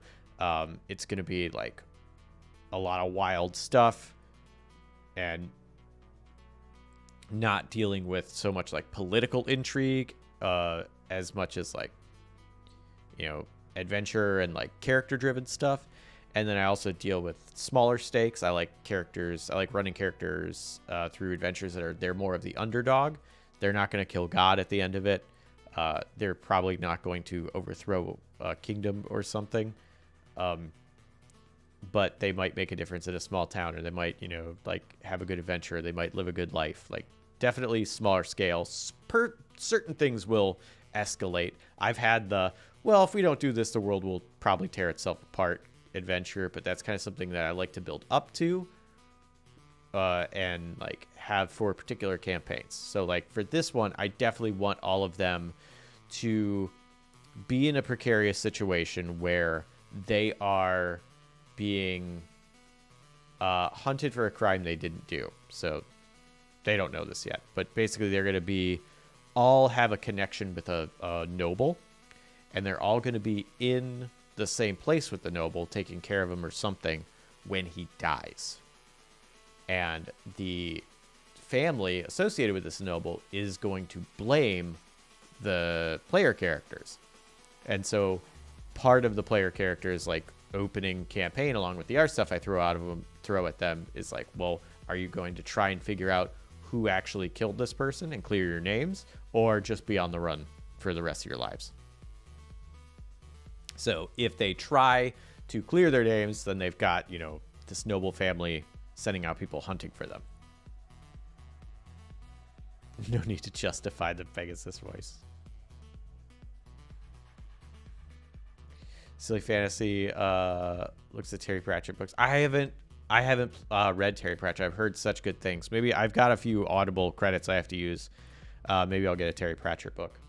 it's going to be like a lot of wild stuff and not dealing with so much like political intrigue as much as like, you know, adventure and like character driven stuff. And then I also deal with smaller stakes. I like running characters through adventures they're more of the underdog. They're not going to kill God at the end of it. They're probably not going to overthrow a kingdom or something. But they might make a difference in a small town, or they might, you know, like have a good adventure. They might live a good life. Like, definitely smaller scale. Certain things will escalate. I've had if we don't do this, the world will probably tear itself apart adventure, but that's kind of something that I like to build up to and like have for particular campaigns. So like for this one, I definitely want all of them to be in a precarious situation where they are being hunted for a crime they didn't do. So they don't know this yet, but basically they're going to all have a connection with a noble, and they're all going to be in the same place with the noble, taking care of him or something when he dies. And the family associated with this noble is going to blame the player characters. And so part of the player characters like opening campaign, along with the art stuff I throw at them, is like, well, are you going to try and figure out who actually killed this person and clear your names, or just be on the run for the rest of your lives? So if they try to clear their names, then they've got, you know, this noble family sending out people hunting for them. No need to justify the Pegasus voice. Silly Fantasy looks at Terry Pratchett books. I haven't read Terry Pratchett. I've heard such good things. Maybe I've got a few Audible credits I have to use. Maybe I'll get a Terry Pratchett book.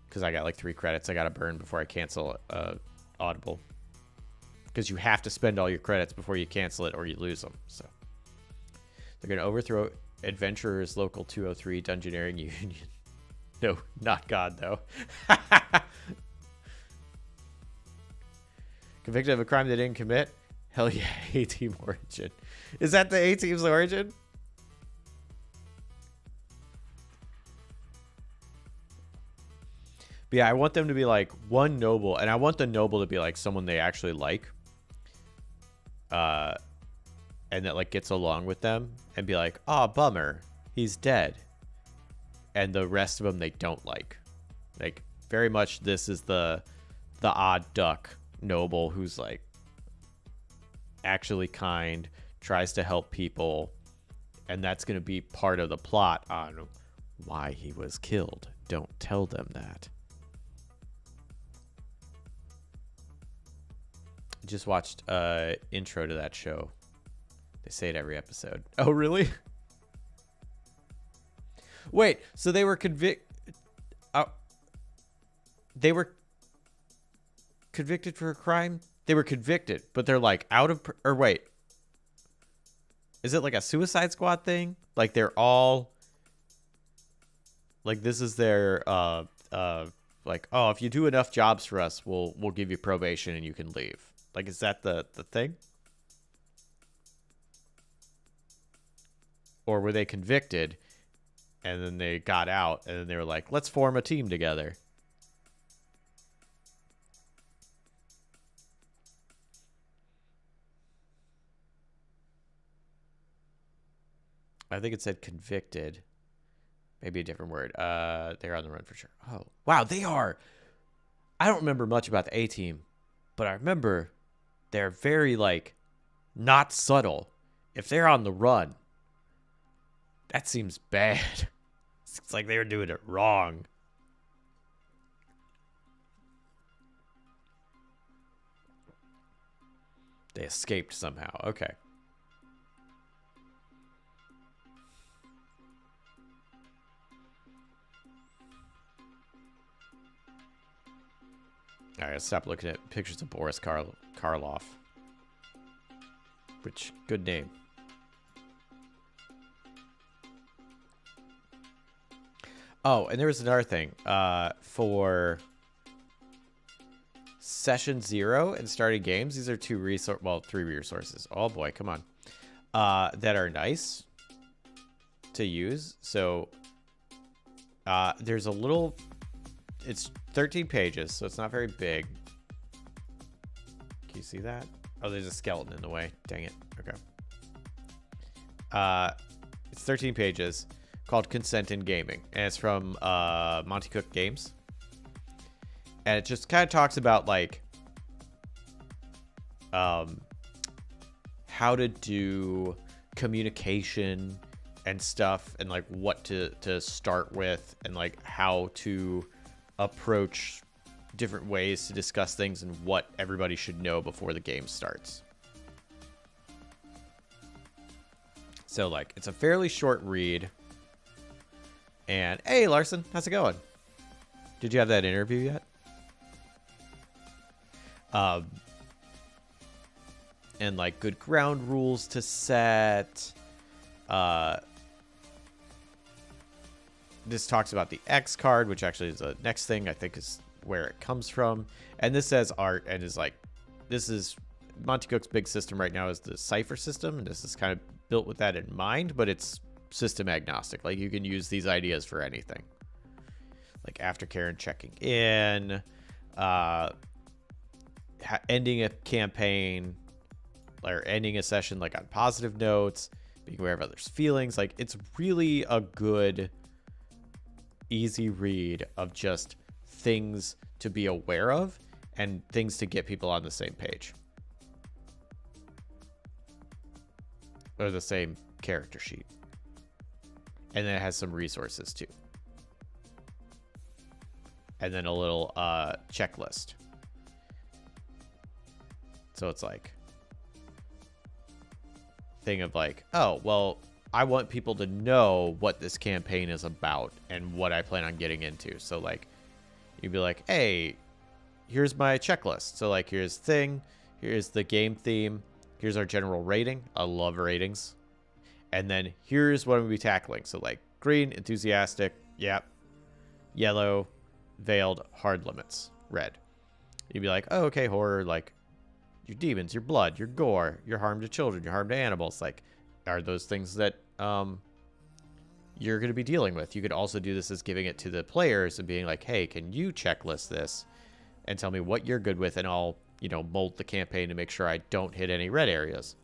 Because I got like 3 credits I got to burn before I cancel Audible. Because you have to spend all your credits before you cancel it or you lose them. So they're going to overthrow Adventurers Local 203 Dungeoneering Union. No, not God, though. Convicted of a crime they didn't commit? Hell yeah, A-Team Origin. Is that the A-Team's origin? But yeah, I want them to be like one noble, and I want the noble to be like someone they actually like. And that like gets along with them and be like, oh, bummer, he's dead. And the rest of them they don't like. Like very much this is the odd duck noble who's like actually kind, tries to help people, and that's going to be part of the plot on why he was killed. Don't tell them that. Just watched intro to that show. They say it every episode. Oh, really? Wait, so they were they were convicted for a crime? They were convicted, but they're like out of... Or wait. Is it like a Suicide Squad thing? Like they're all... Like this is their... like, oh, if you do enough jobs for us, we'll give you probation and you can leave. Like, is that the thing? Or were they convicted and then they got out and then they were like, let's form a team together? I think it said convicted. Maybe a different word. They're on the run for sure. Oh, wow, they are. I don't remember much about the A-Team, but I remember they're very, like, not subtle. If they're on the run, that seems bad. It's like they were doing it wrong. They escaped somehow. Okay. All right, stop looking at pictures of Boris Karloff. Which, good name. Oh, and there was another thing. For Session 0 and starting games, these are 3 resources. Oh boy, come on. That are nice to use. So, there's a little... It's 13 pages, so it's not very big. Can you see that? Oh, there's a skeleton in the way. Dang it. Okay. It's 13 pages called Consent in Gaming, and it's from Monty Cook Games. And it just kind of talks about, like, how to do communication and stuff, and, like, what to start with, and, like, how to approach different ways to discuss things and what everybody should know before the game starts. So, like, it's a fairly short read. And, hey, Larson, how's it going? Did you have that interview yet? And, like, good ground rules to set. This talks about the X card, which actually is the next thing I think is where it comes from. And this says art and is like, this is Monty Cook's big system right now is the Cypher system. And this is kind of built with that in mind, but it's system agnostic. Like you can use these ideas for anything. Like aftercare and checking in, ending a campaign or ending a session like on positive notes, being aware of others' feelings. Like it's really a good, easy read of just things to be aware of and things to get people on the same page. or the same character sheet. And then it has some resources too. And then a little checklist. So it's like thing of like, oh, well, I want people to know what this campaign is about and what I plan on getting into. So like you'd be like, hey, here's my checklist. So like here's thing, here's the game theme, here's our general rating. I love ratings. And then here's what I'm gonna be tackling. So like green, enthusiastic, yep. Yellow, veiled, hard limits, red. You'd be like, oh, okay, horror, like your demons, your blood, your gore, your harm to children, your harm to animals. Like, are those things that you're going to be dealing with? You could also do this as giving it to the players and being like, hey, can you checklist this and tell me what you're good with, and I'll, you know, mold the campaign to make sure I don't hit any red areas.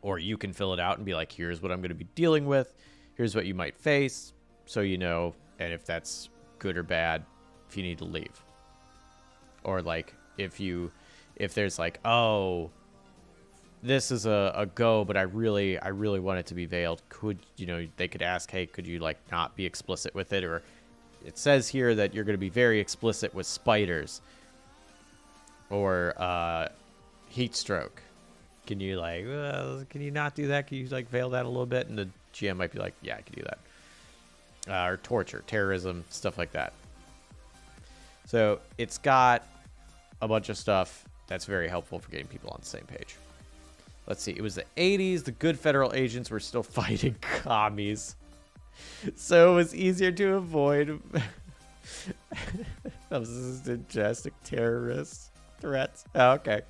Or you can fill it out and be like, here's what I'm going to be dealing with. Here's what you might face, so you know, and if that's good or bad, if you need to leave. Or like if there's like, oh, this is a go, but I really want it to be veiled. Could, you know, they could ask, hey, could you like not be explicit with it? Or it says here that you're going to be very explicit with spiders or heat stroke. Can you like, can you not do that? Can you like veil that a little bit? And the GM might be like, yeah, I can do that. Or torture, terrorism, stuff like that. So it's got a bunch of stuff that's very helpful for getting people on the same page. Let's see. It was the 80s. The good federal agents were still fighting commies. So it was easier to avoid subsistent terrorist threats. Oh, okay.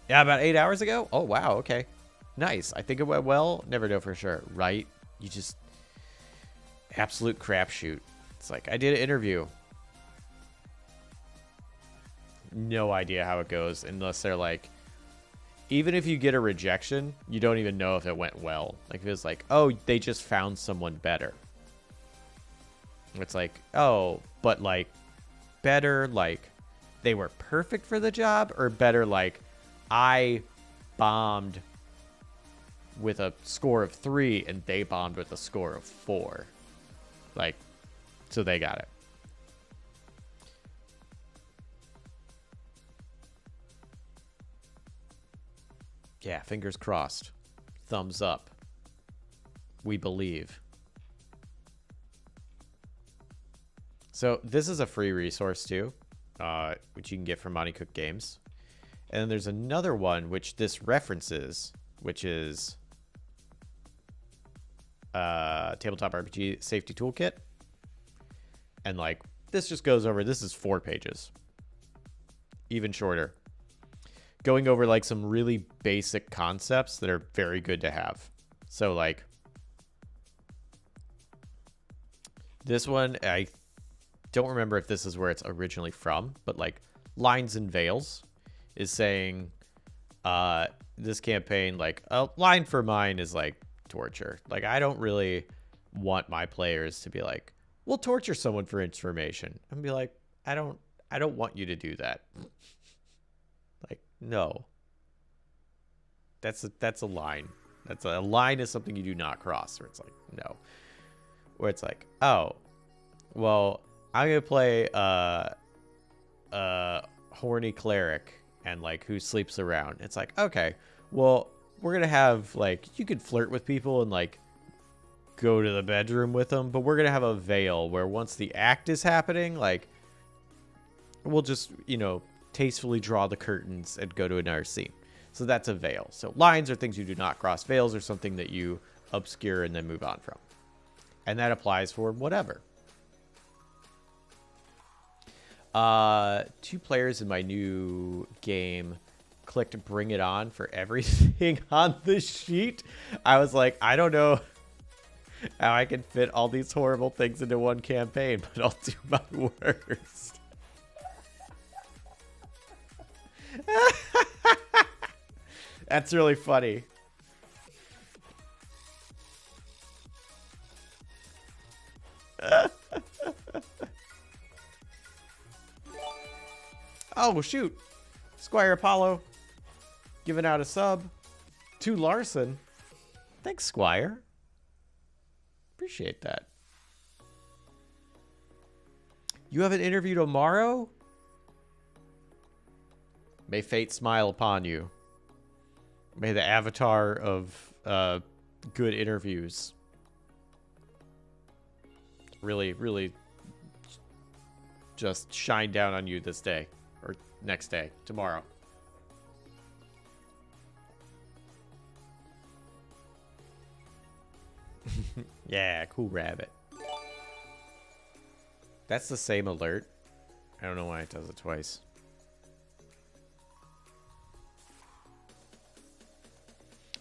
Yeah, about 8 hours ago? Oh, wow. Okay. Nice. I think it went well. Never know for sure, right? You just... absolute crapshoot. It's like, I did an interview. No idea how it goes unless they're like... even if you get a rejection, you don't even know if it went well. Like, if it's like, oh, they just found someone better. It's like, oh, but like, better, like, they were perfect for the job? Or better, like, I bombed with a score of 3 and they bombed with a score of 4. Like, so they got it. Yeah, fingers crossed. Thumbs up. We believe. So this is a free resource too, which you can get from Monty Cook Games. And then there's another one which this references, which is Tabletop RPG Safety Toolkit. And like, this just goes over, this is 4 pages. Even shorter. Going over like some really basic concepts that are very good to have. So like, this one, I don't remember if this is where it's originally from, but like lines and veils is saying this campaign, like a line for mine is like torture. Like, I don't really want my players to be like, we'll torture someone for information. And be like, I don't want you to do that. Like, no. That's a line. That's a line is something you do not cross. Where it's like, no. Where it's like, oh, well, I'm gonna play horny cleric and like who sleeps around. It's like, okay, well, we're gonna have like, you could flirt with people and like go to the bedroom with them, but we're gonna have a veil where once the act is happening, like, we'll just, you know, tastefully draw the curtains and go to another scene. So that's a veil. So lines are things you do not cross. Veils are something that you obscure and then move on from. And that applies for whatever. 2 players in my new game clicked bring it on for everything on the sheet. I was like, I don't know how I can fit all these horrible things into one campaign, but I'll do my worst. That's really funny. Oh, shoot. Squire Apollo. giving out a sub to Larson. Thanks, Squire. Appreciate that. You have an interview tomorrow? May fate smile upon you. May the avatar of good interviews really, really just shine down on you this day. Or next day. Tomorrow. Yeah, cool rabbit. That's the same alert. I don't know why it does it twice.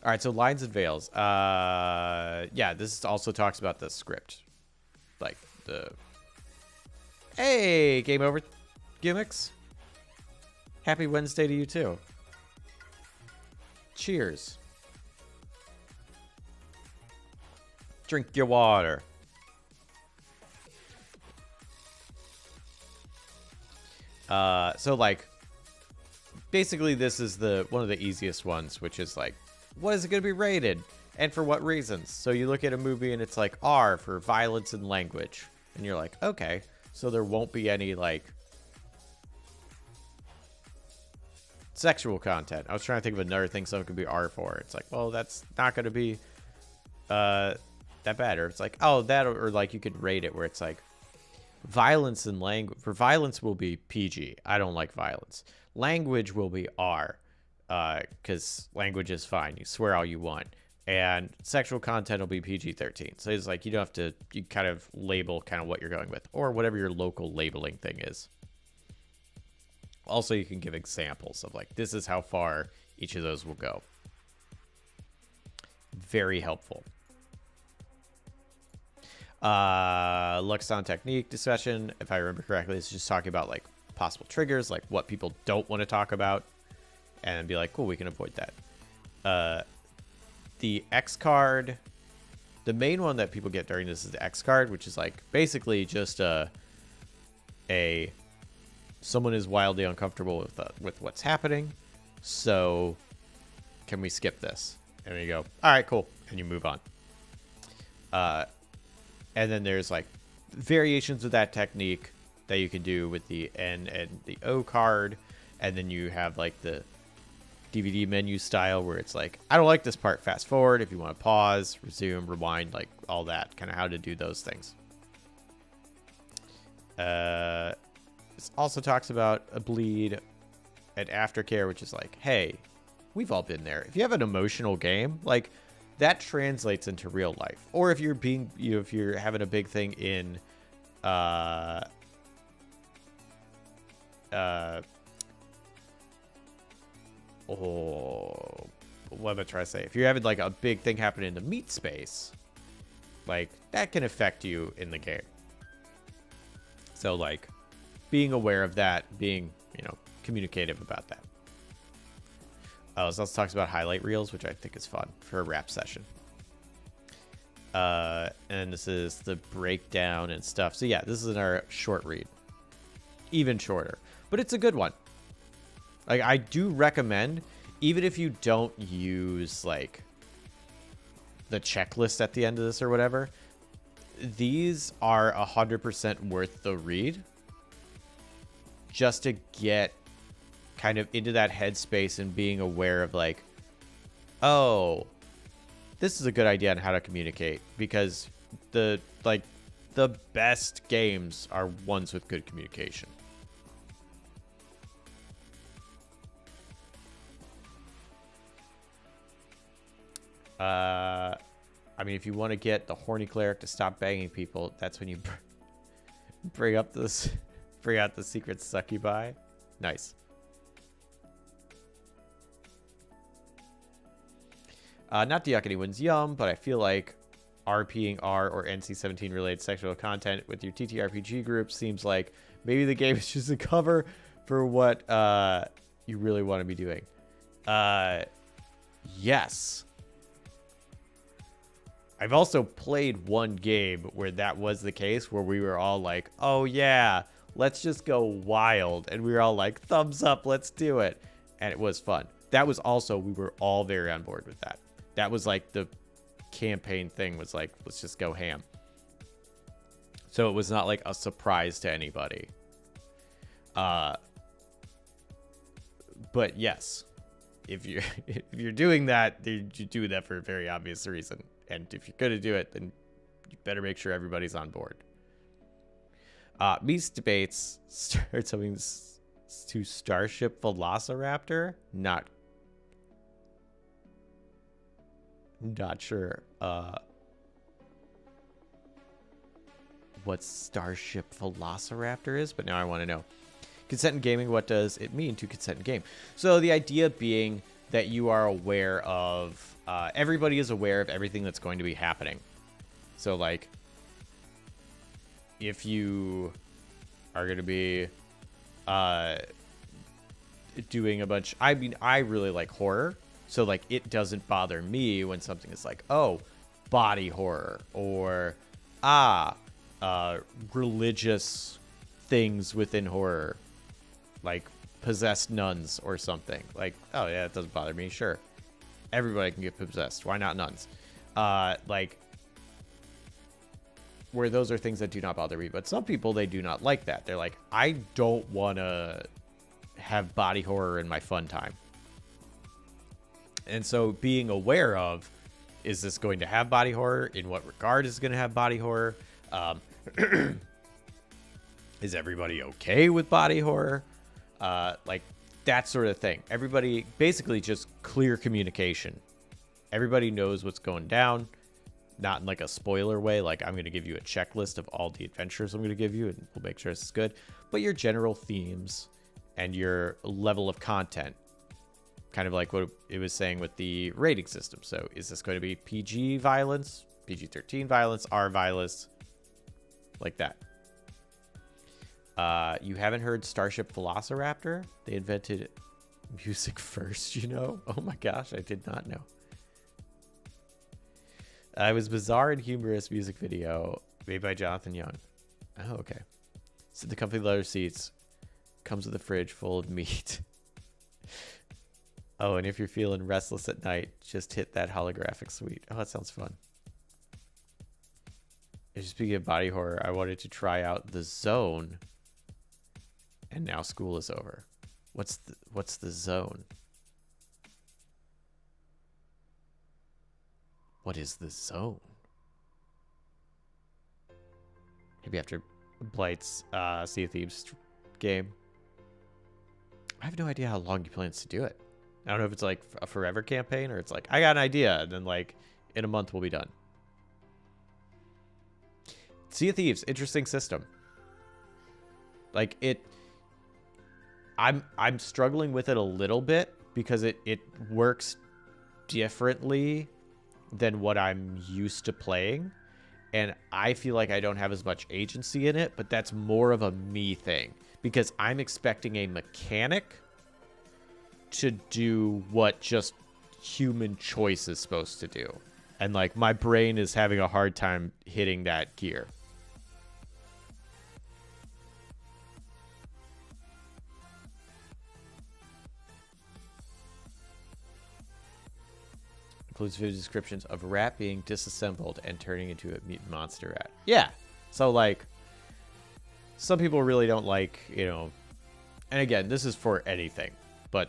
All right, so lines and veils. Yeah, this also talks about the script. Like the... Hey, game over gimmicks. Happy Wednesday to you too. Cheers. Drink your water. So like, basically this is one of the easiest ones, which is like, what is it going to be rated? And for what reasons? So you look at a movie and it's like R for violence and language. And you're like, okay, so there won't be any like sexual content. I was trying to think of another thing something could be R for. It's like, well, that's not going to be that bad. Or it's like, oh, that, or like you could rate it where it's like violence and language. For violence will be PG. I don't like violence. Language will be R. Because language is fine. You swear all you want. And sexual content will be PG-13. So it's like you don't have to, you kind of label kind of what you're going with. Or whatever your local labeling thing is. Also, you can give examples of like, this is how far each of those will go. Very helpful. Lux sound technique discussion. If I remember correctly, it's just talking about like possible triggers, like what people don't want to talk about. And be like, cool, we can avoid that. The X card, the main one that people get during this is the X card, which is like basically just someone is wildly uncomfortable with what's happening. So can we skip this? And you go, all right, cool, and you move on. And then there's like variations of that technique that you can do with the N and the O card, and then you have like the DVD menu style where it's like, I don't like this part, fast forward. If you want to pause, resume, rewind, like all that, kind of how to do those things. This also talks about a bleed and aftercare, which is like, hey, we've all been there. If you have an emotional game, like that translates into real life. Or if you're being, if you're having a big thing in, what am I trying to say? If you're having like a big thing happen in the meat space, like that can affect you in the game. So like being aware of that, being, communicative about that. It also talks about highlight reels, which I think is fun for a rap session. And this is the breakdown and stuff. So yeah, this is our short read. Even shorter. But it's a good one. Like, I do recommend, even if you don't use, like, the checklist at the end of this or whatever, these are 100% worth the read. Just to get kind of into that headspace and being aware of, like, oh, this is a good idea on how to communicate. Because the best games are ones with good communication. I mean, if you want to get the horny cleric to stop banging people, that's when you bring out the secret succubi. Nice. Not to yuck anyone's yum, but I feel like RPing R or NC-17 related sexual content with your TTRPG group seems like maybe the game is just a cover for what you really want to be doing. Yes. I've also played one game where that was the case, where we were all like, oh yeah, let's just go wild. And we were all like, thumbs up, let's do it. And it was fun. that was also, we were all very on board with that. That was like the campaign thing, was like, let's just go ham. So it was not like a surprise to anybody. But yes, if you're doing that, you do that for a very obvious reason. And if you're gonna do it, then you better make sure everybody's on board. Meese debates start something to Starship Velociraptor. Not sure what Starship Velociraptor is, but now I want to know. Consent in gaming, what does it mean to consent in game? So the idea being that you are aware of, everybody is aware of everything that's going to be happening. So like, if you are going to be doing a bunch, I mean, I really like horror. So like, it doesn't bother me when something is like, oh, body horror, or religious things within horror, like possessed nuns or something. Like, oh yeah, it doesn't bother me. Sure, everybody can get possessed. Why not nuns? Like, where those are things that do not bother me. But some people, they do not like that. They're like, I don't want to have body horror in my fun time. And so being aware of, is this going to have body horror? In what regard is it going to have body horror? Is everybody okay with body horror? Like that sort of thing. Everybody, basically just clear communication. Everybody knows what's going down. Not in like a spoiler way. Like, I'm going to give you a checklist of all the adventures I'm going to give you, and we'll make sure this is good. But your general themes and your level of content. Kind of like what it was saying with the rating system. So is this going to be PG violence, PG-13 violence, R violence, like that? You haven't heard Starship Velociraptor? They invented music first, you know? Oh my gosh, I did not know. It was bizarre and humorous music video made by Jonathan Young. Oh, okay. So the company leather seats comes with a fridge full of meat. Oh, and if you're feeling restless at night, just hit that holographic suite. Oh, that sounds fun. And speaking of body horror, I wanted to try out The Zone, and now school is over. What's the Zone? What is The Zone? Maybe after Blight's Sea of Thieves game. I have no idea how long he plans to do it. I don't know if it's like a forever campaign, or it's like, I got an idea, and then like in a month we'll be done. Sea of Thieves, interesting system. Like I'm struggling with it a little bit because it works differently than what I'm used to playing, and I feel like I don't have as much agency in it, but that's more of a me thing because I'm expecting a mechanic to do what just human choice is supposed to do, and like my brain is having a hard time hitting that gear. Includes video descriptions of a rat being disassembled and turning into a mutant monster rat. Yeah. So, like, some people really don't like, you know, and again, this is for anything, but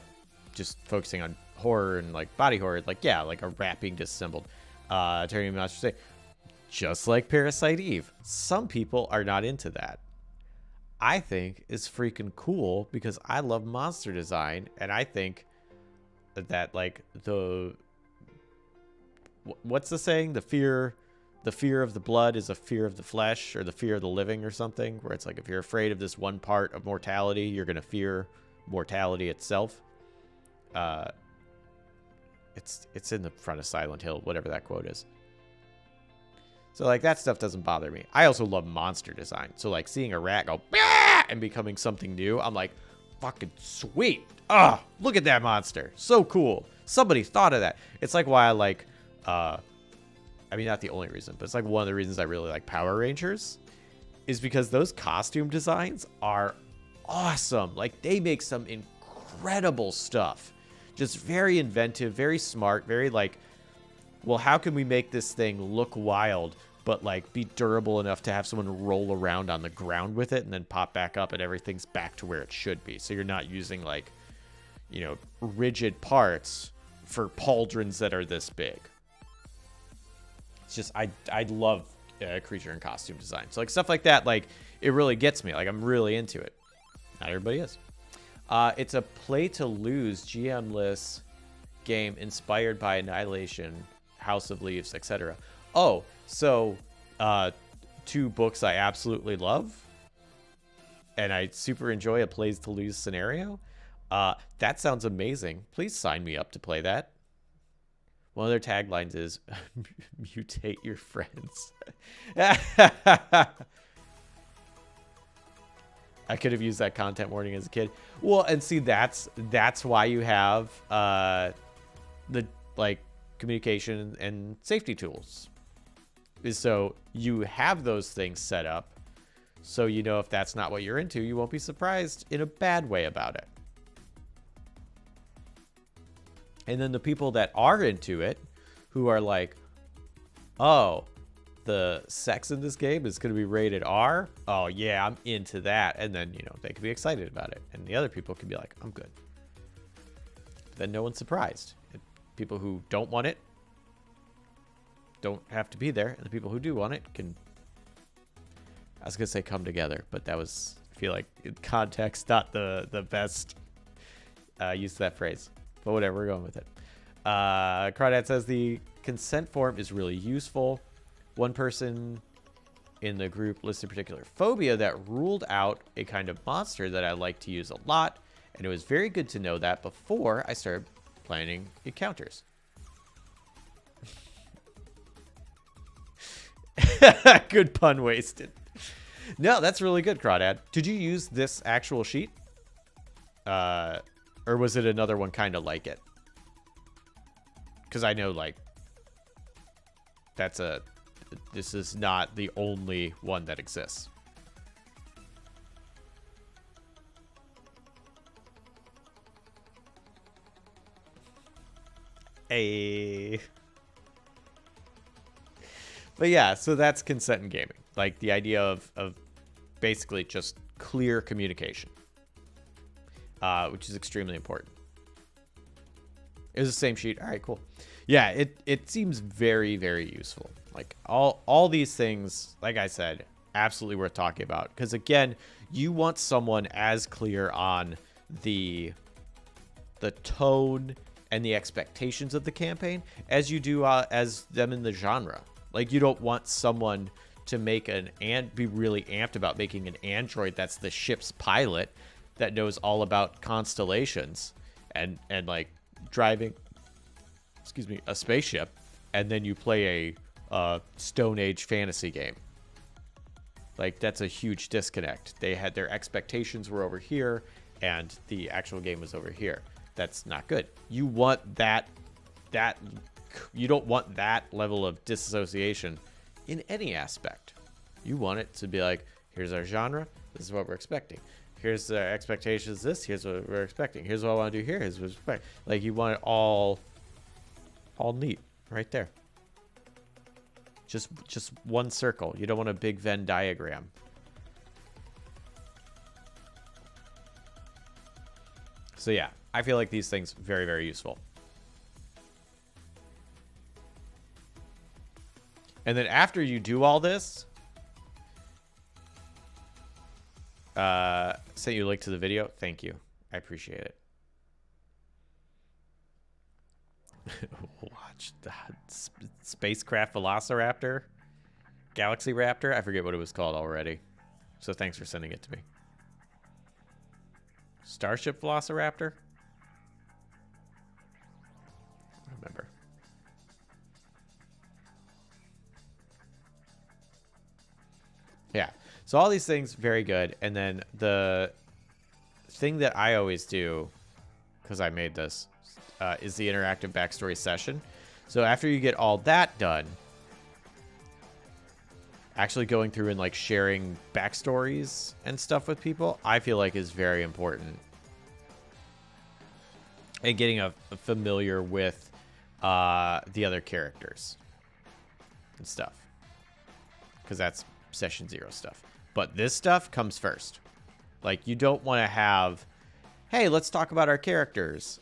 just focusing on horror and, like, body horror, like, yeah, like a rat being disassembled, turning into a monster, just like Parasite Eve. Some people are not into that. I think it's freaking cool because I love monster design, and I think that, like, what's the saying? The fear of the blood is a fear of the flesh, or the fear of the living, or something, where it's like, if you're afraid of this one part of mortality, you're going to fear mortality itself. It's in the front of Silent Hill, whatever that quote is. So, like, that stuff doesn't bother me. I also love monster design. So, like, seeing a rat go, bah! And becoming something new, I'm like, fucking sweet. Ah, look at that monster. So cool. Somebody thought of that. It's like why I like, I mean, not the only reason, but it's like one of the reasons I really like Power Rangers, is because those costume designs are awesome. Like, they make some incredible stuff Just very inventive, very smart, very like, well, how can we make this thing look wild, but like be durable enough to have someone roll around on the ground with it and then pop back up and everything's back to where it should be. So you're not using like, you know, rigid parts for pauldrons that are this big. It's just, I love creature and costume design. So like stuff like that, like it really gets me. Like I'm really into it. Not everybody is. It's a play to lose GM-less game inspired by Annihilation, House of Leaves, etc. Oh, so 2 books I absolutely love and I super enjoy a plays to lose scenario. That sounds amazing. Please sign me up to play that. One of their taglines is mutate your friends. I could have used that content warning as a kid. Well, and see, that's why you have the like communication and safety tools. Is so you have those things set up, so you know if that's not what you're into, you won't be surprised in a bad way about it. And then the people that are into it, who are like, oh, the sex in this game is going to be rated R. Oh yeah, I'm into that. And then, you know, they could be excited about it. And the other people can be like, I'm good. Then no one's surprised. People who don't want it don't have to be there. And the people who do want it can, I was going to say come together, but that was, I feel like in context, not the best use of that phrase. But whatever, we're going with it. Crawdad says the consent form is really useful. One person in the group listed a particular phobia that ruled out a kind of monster that I like to use a lot, and it was very good to know that before I started planning encounters. Good pun wasted. No, that's really good, Crawdad. Did you use this actual sheet? Or was it another one kind of like it? Because I know, like, this is not the only one that exists. Hey. But yeah, so that's consent in gaming. Like the idea of basically just clear communication, which is extremely important. It was the same sheet. All right, cool. Yeah, it seems very, very useful. Like all these things, like I said, absolutely worth talking about. Because again, you want someone as clear on the tone and the expectations of the campaign as you do as them in the genre. Like you don't want someone to make be really amped about making an android that's the ship's pilot that knows all about constellations and like driving, a spaceship, and then you play a Stone Age fantasy game. Like that's a huge disconnect. They had their expectations were over here and the actual game was over here. That's not good. You want that you don't want that level of disassociation in any aspect. You want it to be like, here's our genre, this is what we're expecting. Here's the expectations, here's what we're expecting. Here's what I want to do here, here's what we're expecting. Like you want it all neat right there. Just one circle. You don't want a big Venn diagram. So yeah, I feel like these things very, very useful. And then after you do all this, sent you a link to the video. Thank you. I appreciate it. Watch the spacecraft Velociraptor, Galaxy Raptor. I forget what it was called already. So thanks for sending it to me. Starship Velociraptor? I don't remember. Yeah. So all these things, very good. And then the thing that I always do, because I made this, is the interactive backstory session. So after you get all that done, actually going through and like sharing backstories and stuff with people, I feel like is very important. and getting familiar with the other characters and stuff, because that's session 0 stuff. But this stuff comes first. Like, you don't want to have, hey, let's talk about our characters,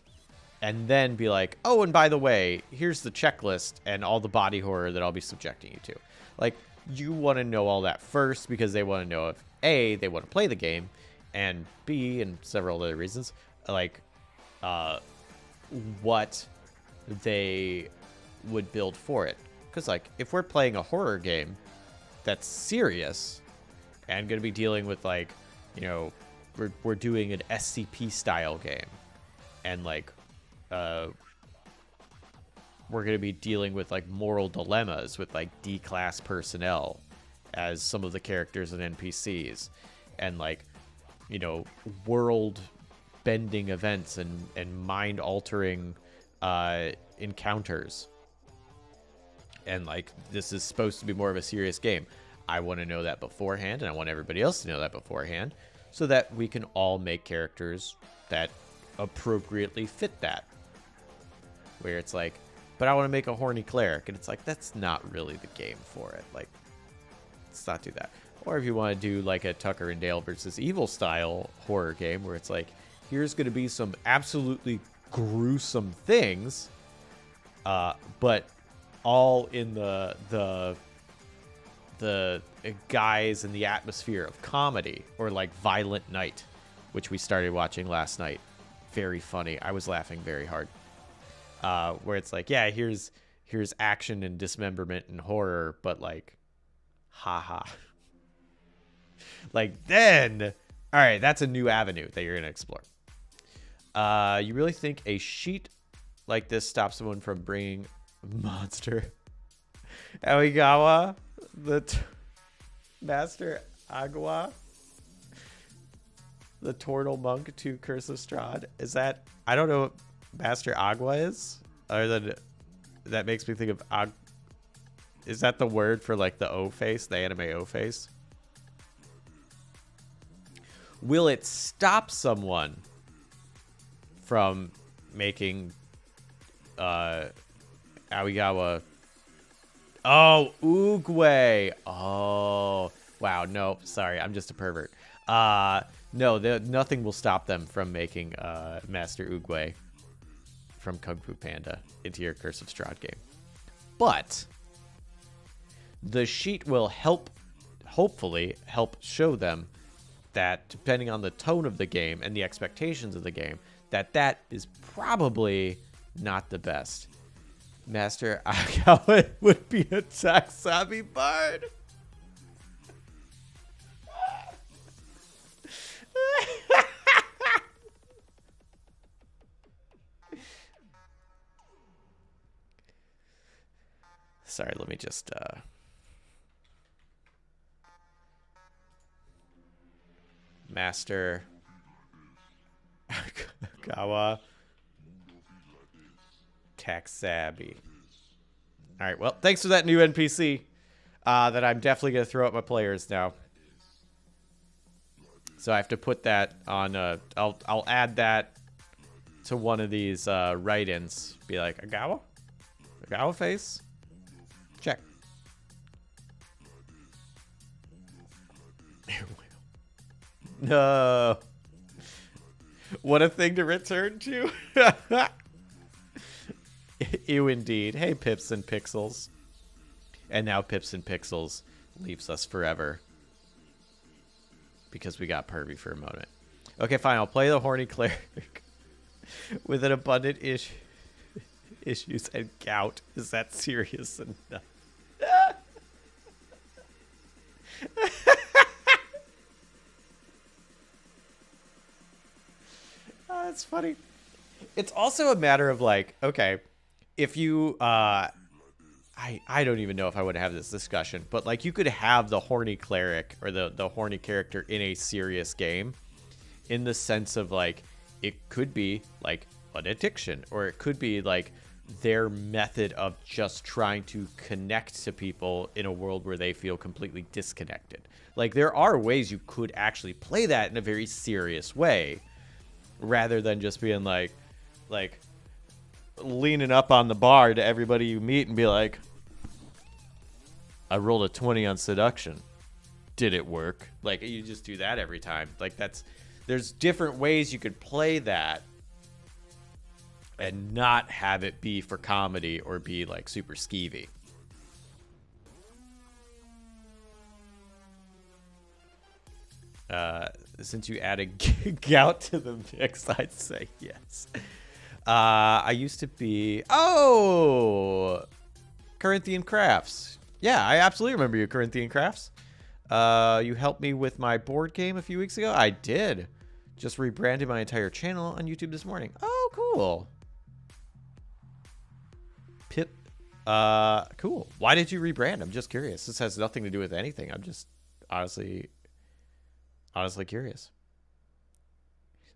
and then be like, oh, and by the way, here's the checklist and all the body horror that I'll be subjecting you to. Like, you want to know all that first, because they want to know if A, they want to play the game, and B, and several other reasons, like what they would build for it. Because, like, if we're playing a horror game that's serious and going to be dealing with, like, you know, we're doing an SCP style game, and like we're going to be dealing with like moral dilemmas with like D-class personnel as some of the characters and NPCs, and like, you know, world bending events and mind altering encounters, and like this is supposed to be more of a serious game. I want to know that beforehand, and I want everybody else to know that beforehand, so that we can all make characters that appropriately fit that. Where it's like, but I want to make a horny cleric, and it's like, that's not really the game for it. Like, let's not do that. Or if you want to do like a Tucker and Dale versus Evil style horror game, where it's like, here's going to be some absolutely gruesome things, but all in the guise and the atmosphere of comedy, or like Violent Night, which we started watching last night. Very funny. I was laughing very hard. Where it's like, yeah, here's action and dismemberment and horror, but like, haha. Like, then, all right, that's a new avenue that you're gonna explore. You really think a sheet like this stops someone from bringing monster Aoigawa, Master Agua, the Tornal Monk to Curse of Strahd? Is that, I don't know what Master Agua is, other than that makes me think of is that the word for like the O face, the anime O face? Will it stop someone from making Aoigawa? Oh, Oogway. Oh, wow. No, sorry. I'm just a pervert. No, nothing will stop them from making Master Oogway from Kung Fu Panda into your Curse of Strahd game. But the sheet will hopefully help show them that, depending on the tone of the game and the expectations of the game, that is probably not the best. Master Agawa would be a Taxabi bard. Sorry, let me just Master Agawa Taxabi. All right, well, thanks for that new NPC that I'm definitely going to throw at my players now. So I have to put that on, I'll add that to one of these write-ins. Be like, Agawa? Agawa face? Check. No. What a thing to return to. Ew, indeed. Hey, Pips and Pixels. And now Pips and Pixels leaves us forever, because we got pervy for a moment. Okay, fine. I'll play the horny cleric with an abundant issues and gout. Is that serious enough? Oh, that's funny. It's also a matter of like, okay, if you I don't even know if I would have this discussion, but like, you could have the horny cleric or the horny character in a serious game, in the sense of like, it could be like an addiction, or it could be like their method of just trying to connect to people in a world where they feel completely disconnected. Like, there are ways you could actually play that in a very serious way, rather than just being like, like leaning up on the bar to everybody you meet and be like, I rolled a 20 on seduction. Did it work? Like, you just do that every time. Like, there's different ways you could play that and not have it be for comedy or be like super skeevy. Since you added gout to the mix, I'd say yes. I used to be Corinthian Crafts. Yeah, I absolutely remember you, Corinthian Crafts. You helped me with my board game a few weeks ago. I did. Just rebranded my entire channel on YouTube this morning. Oh, cool. Pip. Cool. Why did you rebrand? I'm just curious. This has nothing to do with anything. I'm just honestly curious.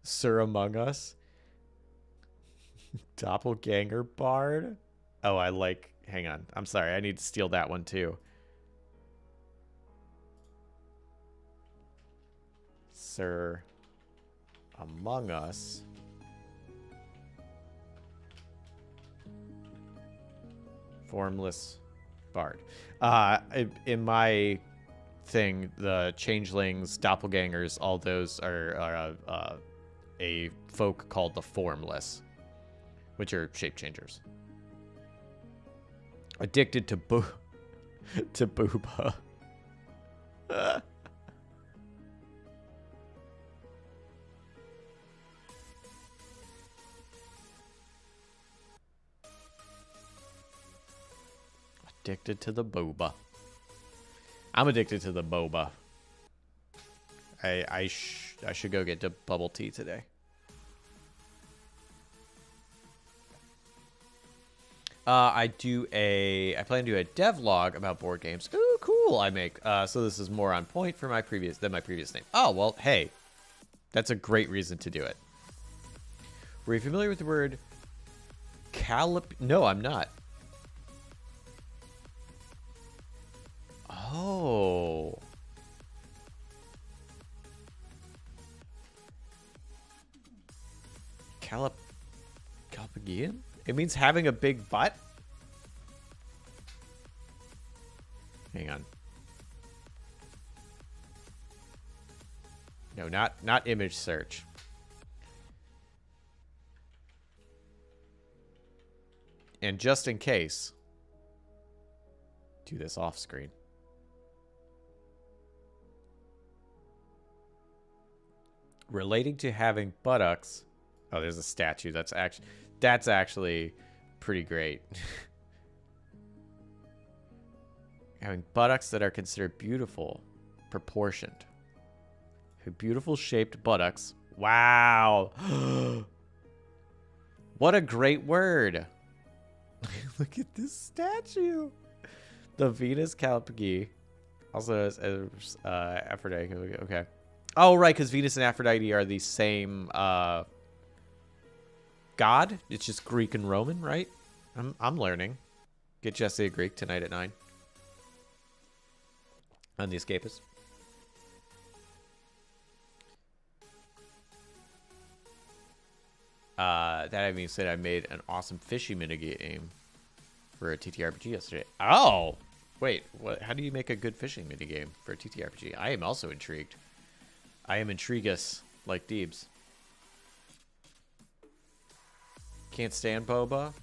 Sir Among Us. Doppelganger Bard. Oh, hang on. I'm sorry. I need to steal that one too. Sir Among Us. Formless Bard. In my thing, the changelings, doppelgangers, all those are a folk called the Formless, which are shape changers. Addicted to booba. Addicted to the boba. I'm addicted to the boba. I should go get the bubble tea today. I plan to do a devlog about board games. Ooh, cool. So this is more on point for my previous name. Oh, well, hey. That's a great reason to do it. Were you familiar with the word No, I'm not. Oh. Calipagian? It means having a big butt? Hang on. No, not image search. And just in case, do this off screen. Relating to having buttocks. Oh, there's a statue. That's actually pretty great. Having buttocks that are considered beautiful, proportioned. Beautiful shaped buttocks. Wow. What a great word. Look at this statue. The Venus Callipyge. Also as Aphrodite. Okay. Oh, right, because Venus and Aphrodite are the same god. It's just Greek and Roman, right? I'm learning. Get Jesse a Greek tonight at 9. On The Escapist. That being said, I made an awesome fishing minigame for a TTRPG yesterday. Oh! Wait, what? How do you make a good fishing minigame for a TTRPG? I am also intrigued. I am intriguous, like Deebs. Can't stand boba.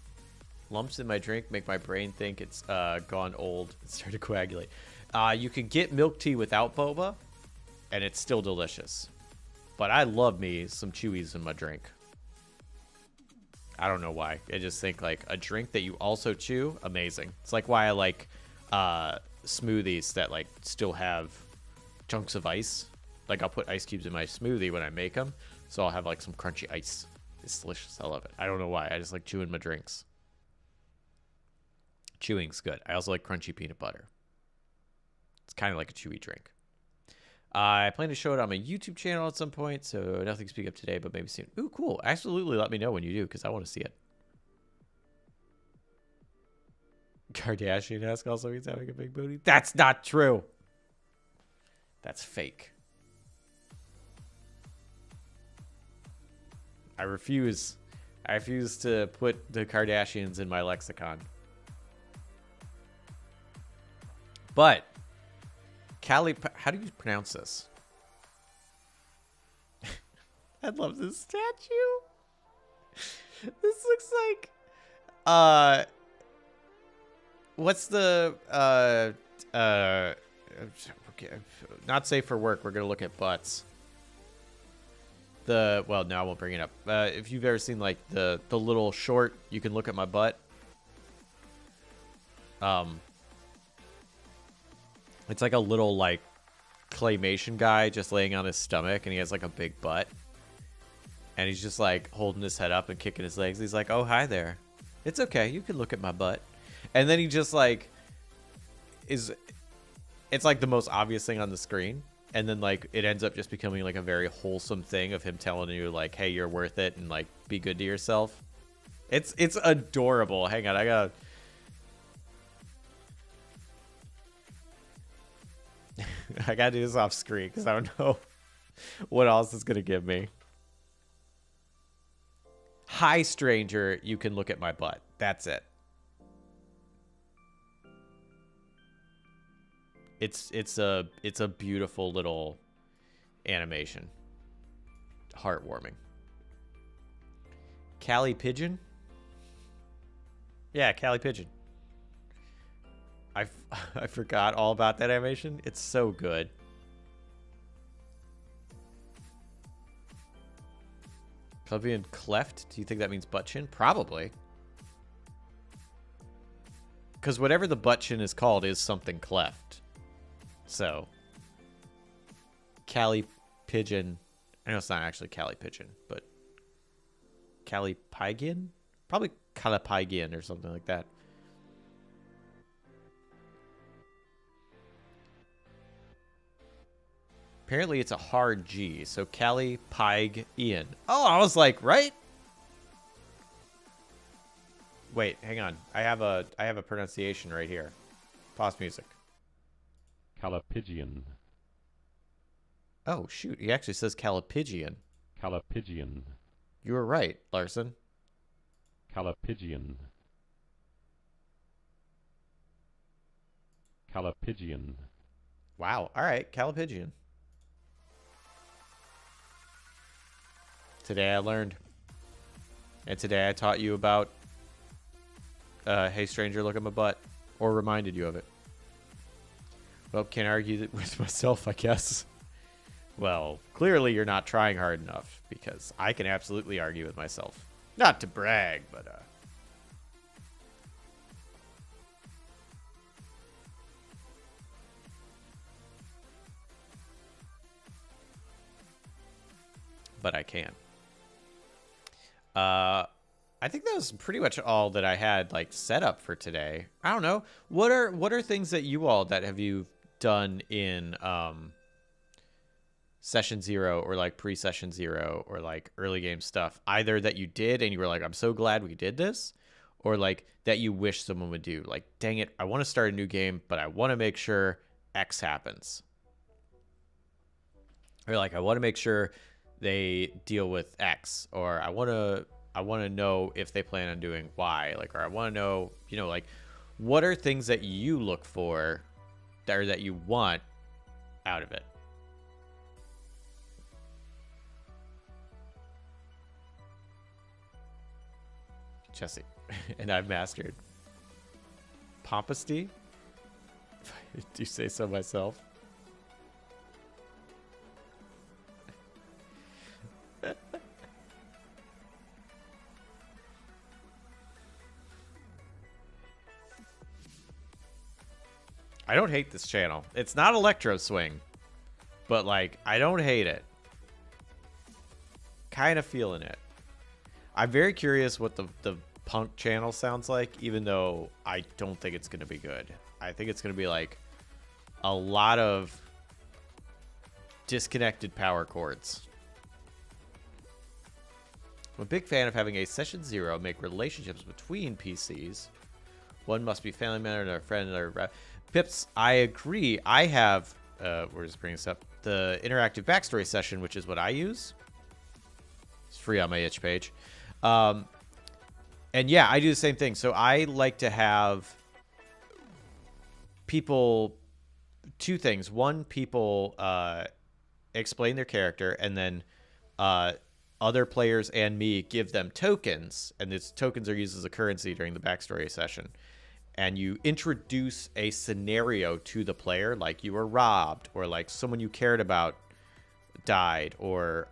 Lumps in my drink make my brain think it's gone old and start to coagulate. You can get milk tea without boba, and it's still delicious. But I love me some chewies in my drink. I don't know why. I just think like a drink that you also chew, amazing. It's like why I like smoothies that like still have chunks of ice. Like I'll put ice cubes in my smoothie when I make them, so I'll have like some crunchy ice. It's delicious. I love it. I don't know why. I just like chewing my drinks. Chewing's good. I also like crunchy peanut butter. It's kind of like a chewy drink. I plan to show it on my YouTube channel at some point, so nothing to speak of today, but maybe soon. Ooh, cool. Absolutely let me know when you do, because I want to see it. Kardashian-esque also means having a big booty. That's not true. That's fake. I refuse I refuse to put the Kardashians in my lexicon. But Callie, how do you pronounce this? I love this statue. This looks like what's the okay, not safe for work. We're gonna look at butts. Well, no, I won't bring it up. If you've ever seen like the little short, you can look at my butt. It's like a little like claymation guy just laying on his stomach, and he has like a big butt, and he's just like holding his head up and kicking his legs. He's like, "Oh, hi there. It's okay. You can look at my butt." And then he just like it's like the most obvious thing on the screen. And then, like, it ends up just becoming, like, a very wholesome thing of him telling you, like, hey, you're worth it, and, like, be good to yourself. It's adorable. Hang on, I gotta... I gotta do this off screen, because I don't know what else it's gonna give me. Hi, stranger, you can look at my butt. That's it. It's a beautiful little animation. Heartwarming. Callie Pigeon? Yeah, Callie Pigeon. I forgot all about that animation. It's so good. Clubbian cleft? Do you think that means butt chin? Probably. Because whatever the butt chin is called is something cleft. So, Callie Pigeon. I know it's not actually Callie Pigeon, but Callie Pygian? Probably Calipygian or something like that. Apparently it's a hard G, so Callie Pygian. Oh, I was like, right? Wait, hang on. I have a pronunciation right here. Pause music.
Calipigian.
Oh, shoot. He actually says Calipigian.
Calipigian.
You were right, Larson.
Calipigian. Calipigian.
Wow. All right. Calipigian. Today I learned. And today I taught you about hey, stranger, look at my butt. Or reminded you of it. Well, can't argue with myself, I guess. Well, clearly you're not trying hard enough, because I can absolutely argue with myself. Not to brag, but I can. I think that was pretty much all that I had like set up for today. I don't know. What are things that you all that have you done in session 0 or like pre-session 0 or like early game stuff, either that you did and you were like, I'm so glad we did this, or like that you wish someone would do, like, dang it, I want to start a new game but I want to make sure X happens, or like I want to make sure they deal with X, or I want to know if they plan on doing Y, like, or I want to know, you know, like, what are things that you look for or that you want out of it? Jesse. And I've mastered Pomposity. Do you say so myself? I don't hate this channel. It's not Electro Swing, but like, I don't hate it. Kind of feeling it. I'm very curious what the punk channel sounds like, even though I don't think it's going to be good. I think it's going to be like a lot of disconnected power chords. I'm a big fan of having a session 0 make relationships between PCs. One must be family member or friend or Pips. I agree. I have we're just bringing this up, the interactive backstory session, which is what I use. It's free on my itch page. And yeah, I do the same thing. So I like to have people, two things. One, people explain their character, and then other players and me give them tokens, and these tokens are used as a currency during the backstory session. And you introduce a scenario to the player, like you were robbed, or like someone you cared about died, or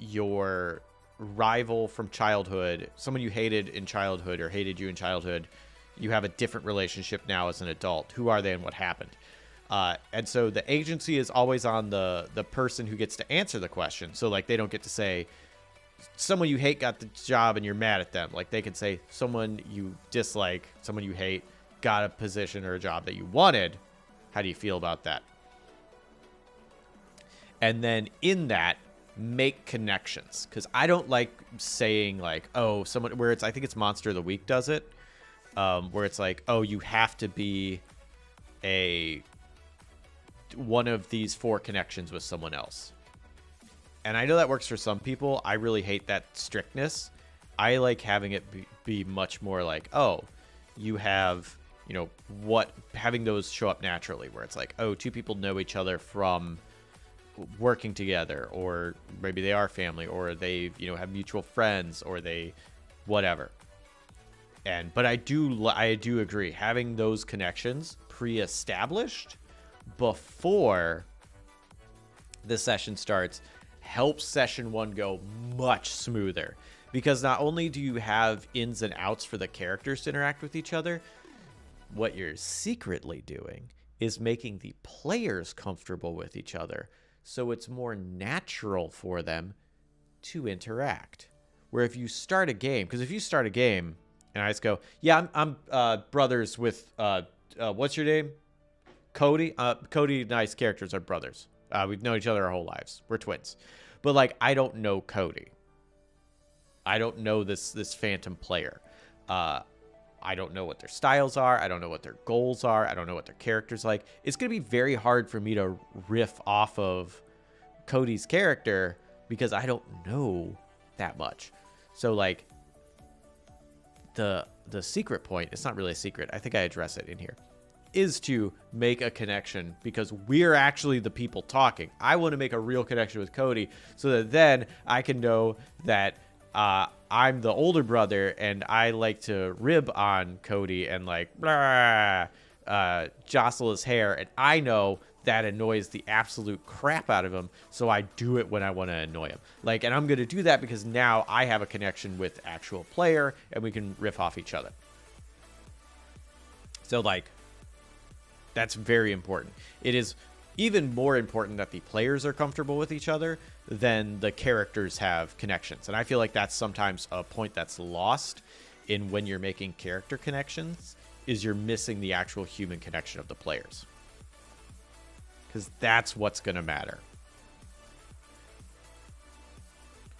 your rival from childhood, someone you hated in childhood or hated you in childhood, you have a different relationship now as an adult. Who are they and what happened? And so the agency is always on the person who gets to answer the question. So like they don't get to say someone you hate got the job and you're mad at them. Like they can say someone you dislike, someone you hate got a position or a job that you wanted. How do you feel about that? And then in that, make connections, because I don't like saying like, oh, someone, where it's, I think it's Monster of the Week does it, where it's like, oh, you have to be one of these 4 connections with someone else. And I know that works for some people. I really hate that strictness. I like having it be much more like, oh, you have, you know, having those show up naturally, where it's like, oh, 2 people know each other from working together, or maybe they are family, or they, you know, have mutual friends, or they whatever. But I do agree, having those connections pre-established before the session starts helps session 1 go much smoother, because not only do you have ins and outs for the characters to interact with each other, what you're secretly doing is making the players comfortable with each other, so it's more natural for them to interact. Where if you start a game, because if you start a game and I just go, yeah, I'm brothers with, what's your name? Cody. Cody and I's characters are brothers. We've known each other our whole lives. We're twins. But like, I don't know Cody. I don't know this Phantom player. I don't know what their styles are. I don't know what their goals are. I don't know what their character's like. It's going to be very hard for me to riff off of Cody's character because I don't know that much. So like the secret point, it's not really a secret, I think I address it in here, is to make a connection, because we're actually the people talking. I want to make a real connection with Cody so that then I can know that I'm the older brother and I like to rib on Cody and like blah, jostle his hair, and I know that annoys the absolute crap out of him, so I do it when I want to annoy him. Like, and I'm going to do that because now I have a connection with the actual player and we can riff off each other. So like, that's very important. It is even more important that the players are comfortable with each other than the characters have connections. And I feel like that's sometimes a point that's lost in when you're making character connections, is you're missing the actual human connection of the players. Because that's what's going to matter.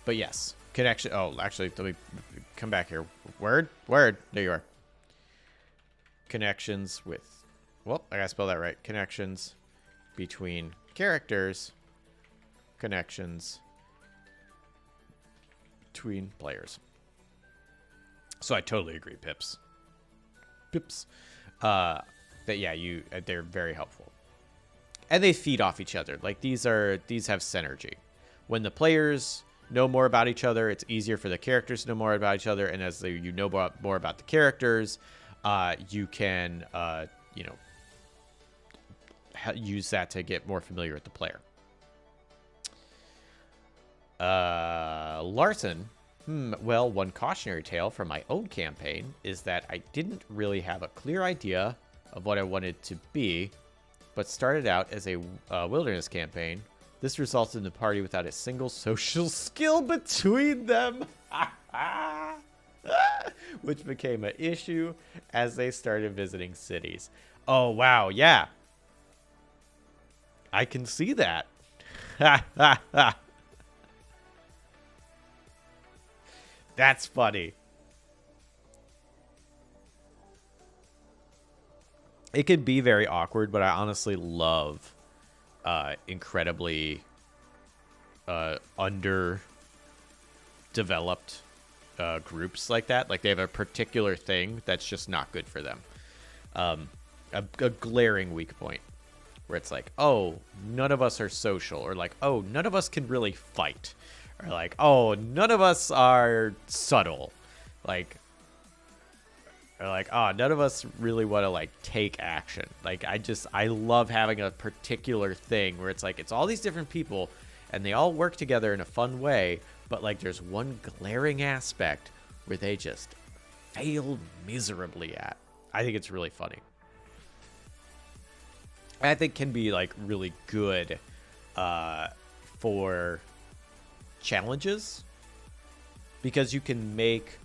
But yes, connection. Oh, actually, let me come back here. Word. There you are. Connections with... Well, I gotta spell that right. Connections between characters. Connections between players. So I totally agree, Pips. That yeah, they're very helpful. And they feed off each other. Like these have synergy. When the players know more about each other, it's easier for the characters to know more about each other, and as you know more about the characters, you can use that to get more familiar with the player. Larson, well, one cautionary tale from my own campaign is that I didn't really have a clear idea of what I wanted to be, but started out as a wilderness campaign. This resulted in the party without a single social skill between them, which became an issue as they started visiting cities. Oh, wow, yeah. I can see that. That's funny. It can be very awkward, but I honestly love incredibly underdeveloped groups like that. Like they have a particular thing that's just not good for them. A glaring weak point where it's like, oh, none of us are social, or like, oh, none of us can really fight, or like, oh, none of us are subtle, like, or like, oh, none of us really want to like take action. Like I love having a particular thing where it's like it's all these different people and they all work together in a fun way, but like there's one glaring aspect where they just failed miserably at. I think it's really funny. I think can be like really good for challenges, because you can make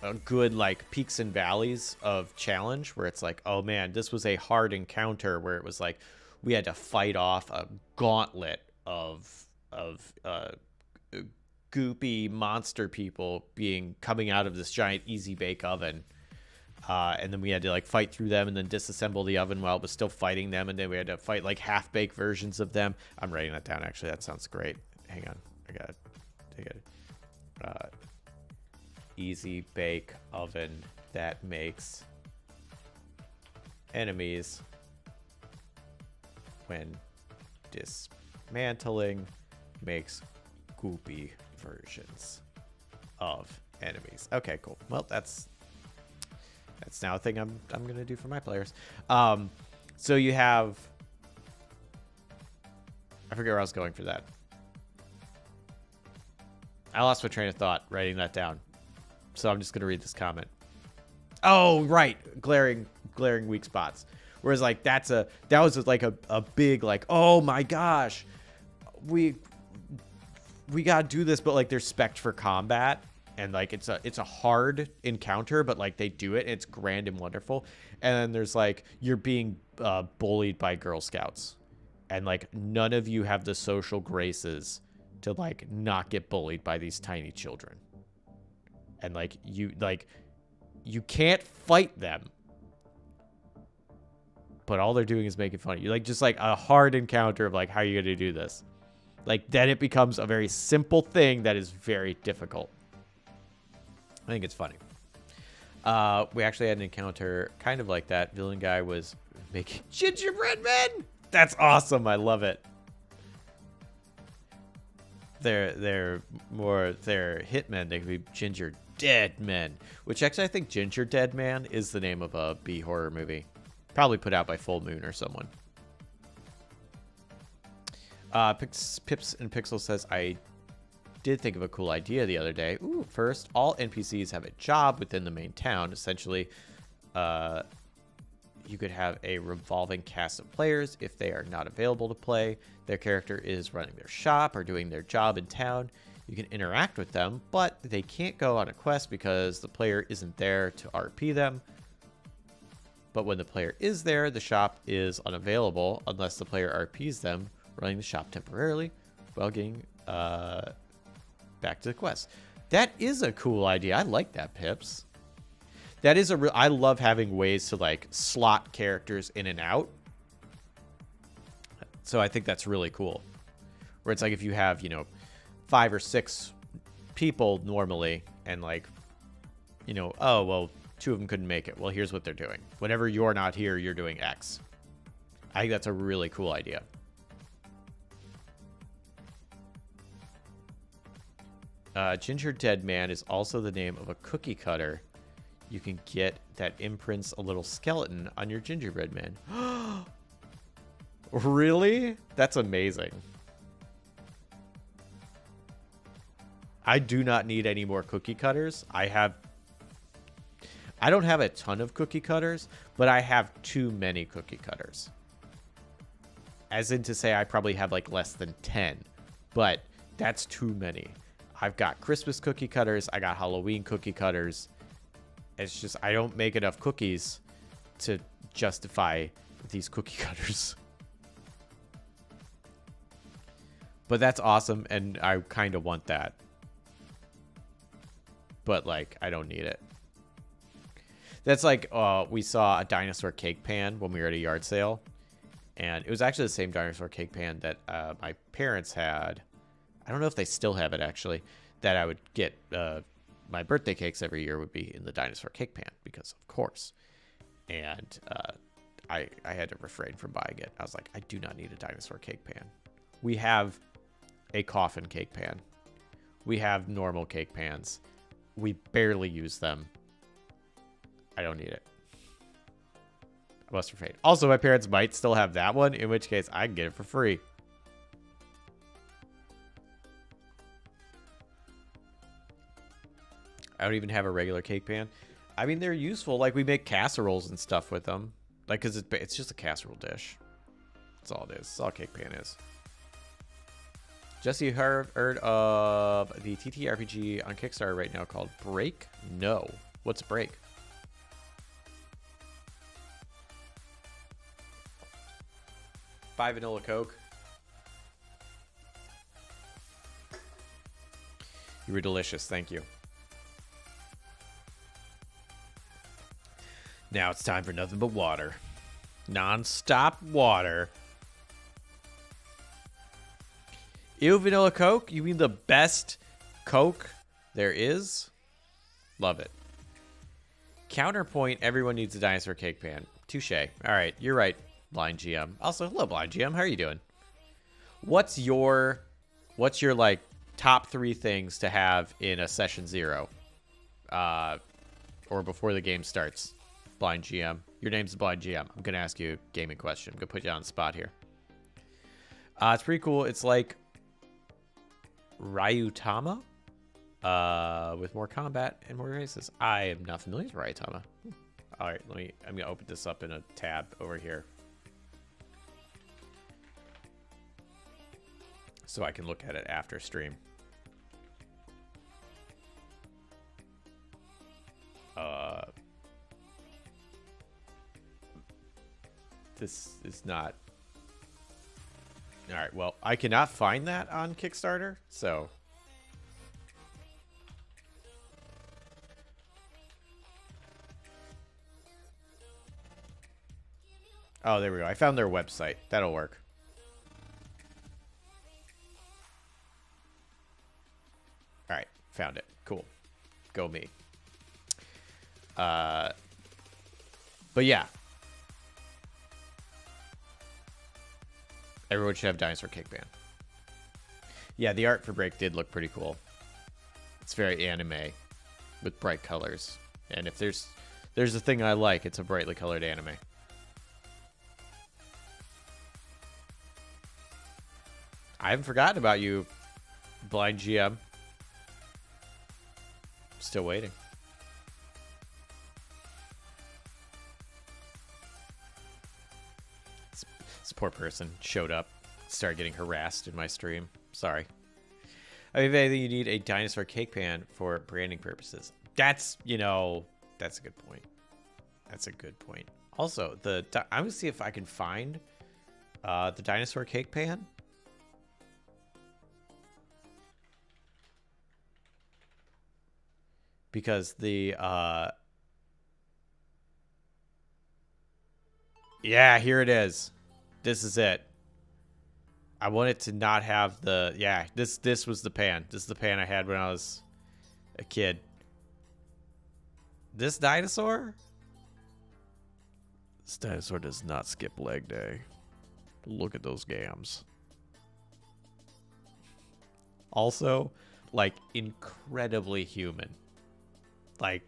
a good like peaks and valleys of challenge where it's like, oh man, this was a hard encounter where it was like we had to fight off a gauntlet of goopy monster people coming out of this giant easy bake oven. And then we had to like fight through them and then disassemble the oven while it was still fighting them. And then we had to fight like half-baked versions of them. I'm writing that down, actually. That sounds great. Hang on. I got it. Easy bake oven that makes enemies when dismantling makes goopy versions of enemies. Okay, cool. Well, that's now a thing I'm gonna do for my players. So you have, I forget where I was going for that. I lost my train of thought writing that down, so I'm just gonna read this comment. Oh, right, glaring weak spots. Whereas like that was like a big like, oh my gosh, we gotta do this, but like there's spec for combat. And like it's a hard encounter, but like they do it, and it's grand and wonderful. And then there's like you're being bullied by Girl Scouts, and like none of you have the social graces to like not get bullied by these tiny children. And like you can't fight them, but all they're doing is making fun of you. Like just like a hard encounter of like, how are you gonna do this? Like then it becomes a very simple thing that is very difficult. I think it's funny. We actually had an encounter kind of like that. Villain guy was making gingerbread men. That's awesome. I love it. They're hitmen. They could be ginger dead men, which actually I think Ginger Dead Man is the name of a B horror movie, probably put out by Full Moon or someone. Pips and Pixel says, I did think of a cool idea the other day. Ooh, first, all NPCs have a job within the main town. Essentially, you could have a revolving cast of players. If they are not available to play, their character is running their shop or doing their job in town. You can interact with them, but they can't go on a quest because the player isn't there to RP them. But when the player is there, the shop is unavailable unless the player RPs them, running the shop temporarily while getting back to the quest. That is a cool idea. I like that, Pips. That is I love having ways to like slot characters in and out. So I think that's really cool. Where it's like if you have, 5 or 6 people normally, and like, oh, well, 2 of them couldn't make it. Well, here's what they're doing. Whenever you're not here, you're doing X. I think that's a really cool idea. Ginger Dead Man is also the name of a cookie cutter. You can get that imprints a little skeleton on your gingerbread man. Really? That's amazing. I do not need any more cookie cutters. I don't have a ton of cookie cutters, but I have too many cookie cutters. As in to say I probably have like less than 10, but that's too many. I've got Christmas cookie cutters. I got Halloween cookie cutters. It's just, I don't make enough cookies to justify these cookie cutters. But that's awesome, and I kind of want that. But, like, I don't need it. That's like, we saw a dinosaur cake pan when we were at a yard sale. And it was actually the same dinosaur cake pan that my parents had I don't know if they still have it actually, that I would get my birthday cakes every year would be in the Dinosaur Cake Pan, because of course. And I had to refrain from buying it. I was like, I do not need a Dinosaur Cake Pan. We have a coffin cake pan. We have normal cake pans. We barely use them. I don't need it. I must refrain. Also, my parents might still have that one, in which case I can get it for free. I don't even have a regular cake pan. I mean, they're useful. Like, we make casseroles and stuff with them. Like, because it's just a casserole dish. That's all it is. That's all a cake pan is. Jesse, you heard of the TTRPG on Kickstarter right now called Break? No. What's Break? Five vanilla Coke. You were delicious. Thank you. Now it's time for nothing but water. Non-stop water. Ew, vanilla Coke? You mean the best Coke there is? Love it. Counterpoint, everyone needs a Dinosaur Cake Pan. Touche. All right, you're right, Blind GM. Also, hello, Blind GM. How are you doing? What's your like top 3 things to have in a session 0? Or before the game starts? Blind GM. Your name's Blind GM. I'm going to ask you a gaming question. I'm going to put you on the spot here. It's pretty cool. It's like Ryutama with more combat and more races. I am not familiar with Ryutama. All right, I'm going to open this up in a tab over here so I can look at it after stream. This is not... All right, well, I cannot find that on Kickstarter, so... Oh, there we go. I found their website. That'll work. All right, found it. Cool. Go me. But yeah. Everyone should have Dinosaur Cake Pan. Yeah, the art for Break did look pretty cool. It's very anime with bright colors. And if there's a thing I like, it's a brightly colored anime. I haven't forgotten about you, Blind GM. Still waiting. This poor person showed up, started getting harassed in my stream. Sorry. I mean, if anything, you need a Dinosaur Cake Pan for branding purposes. That's, that's a good point. That's a good point. Also, I'm going to see if I can find the Dinosaur Cake Pan. Because yeah, here it is. This is it. I want it to not have the... Yeah, this was the pan. This is the pan I had when I was a kid. This dinosaur? This dinosaur does not skip leg day. Look at those gams. Also, like, incredibly human. Like,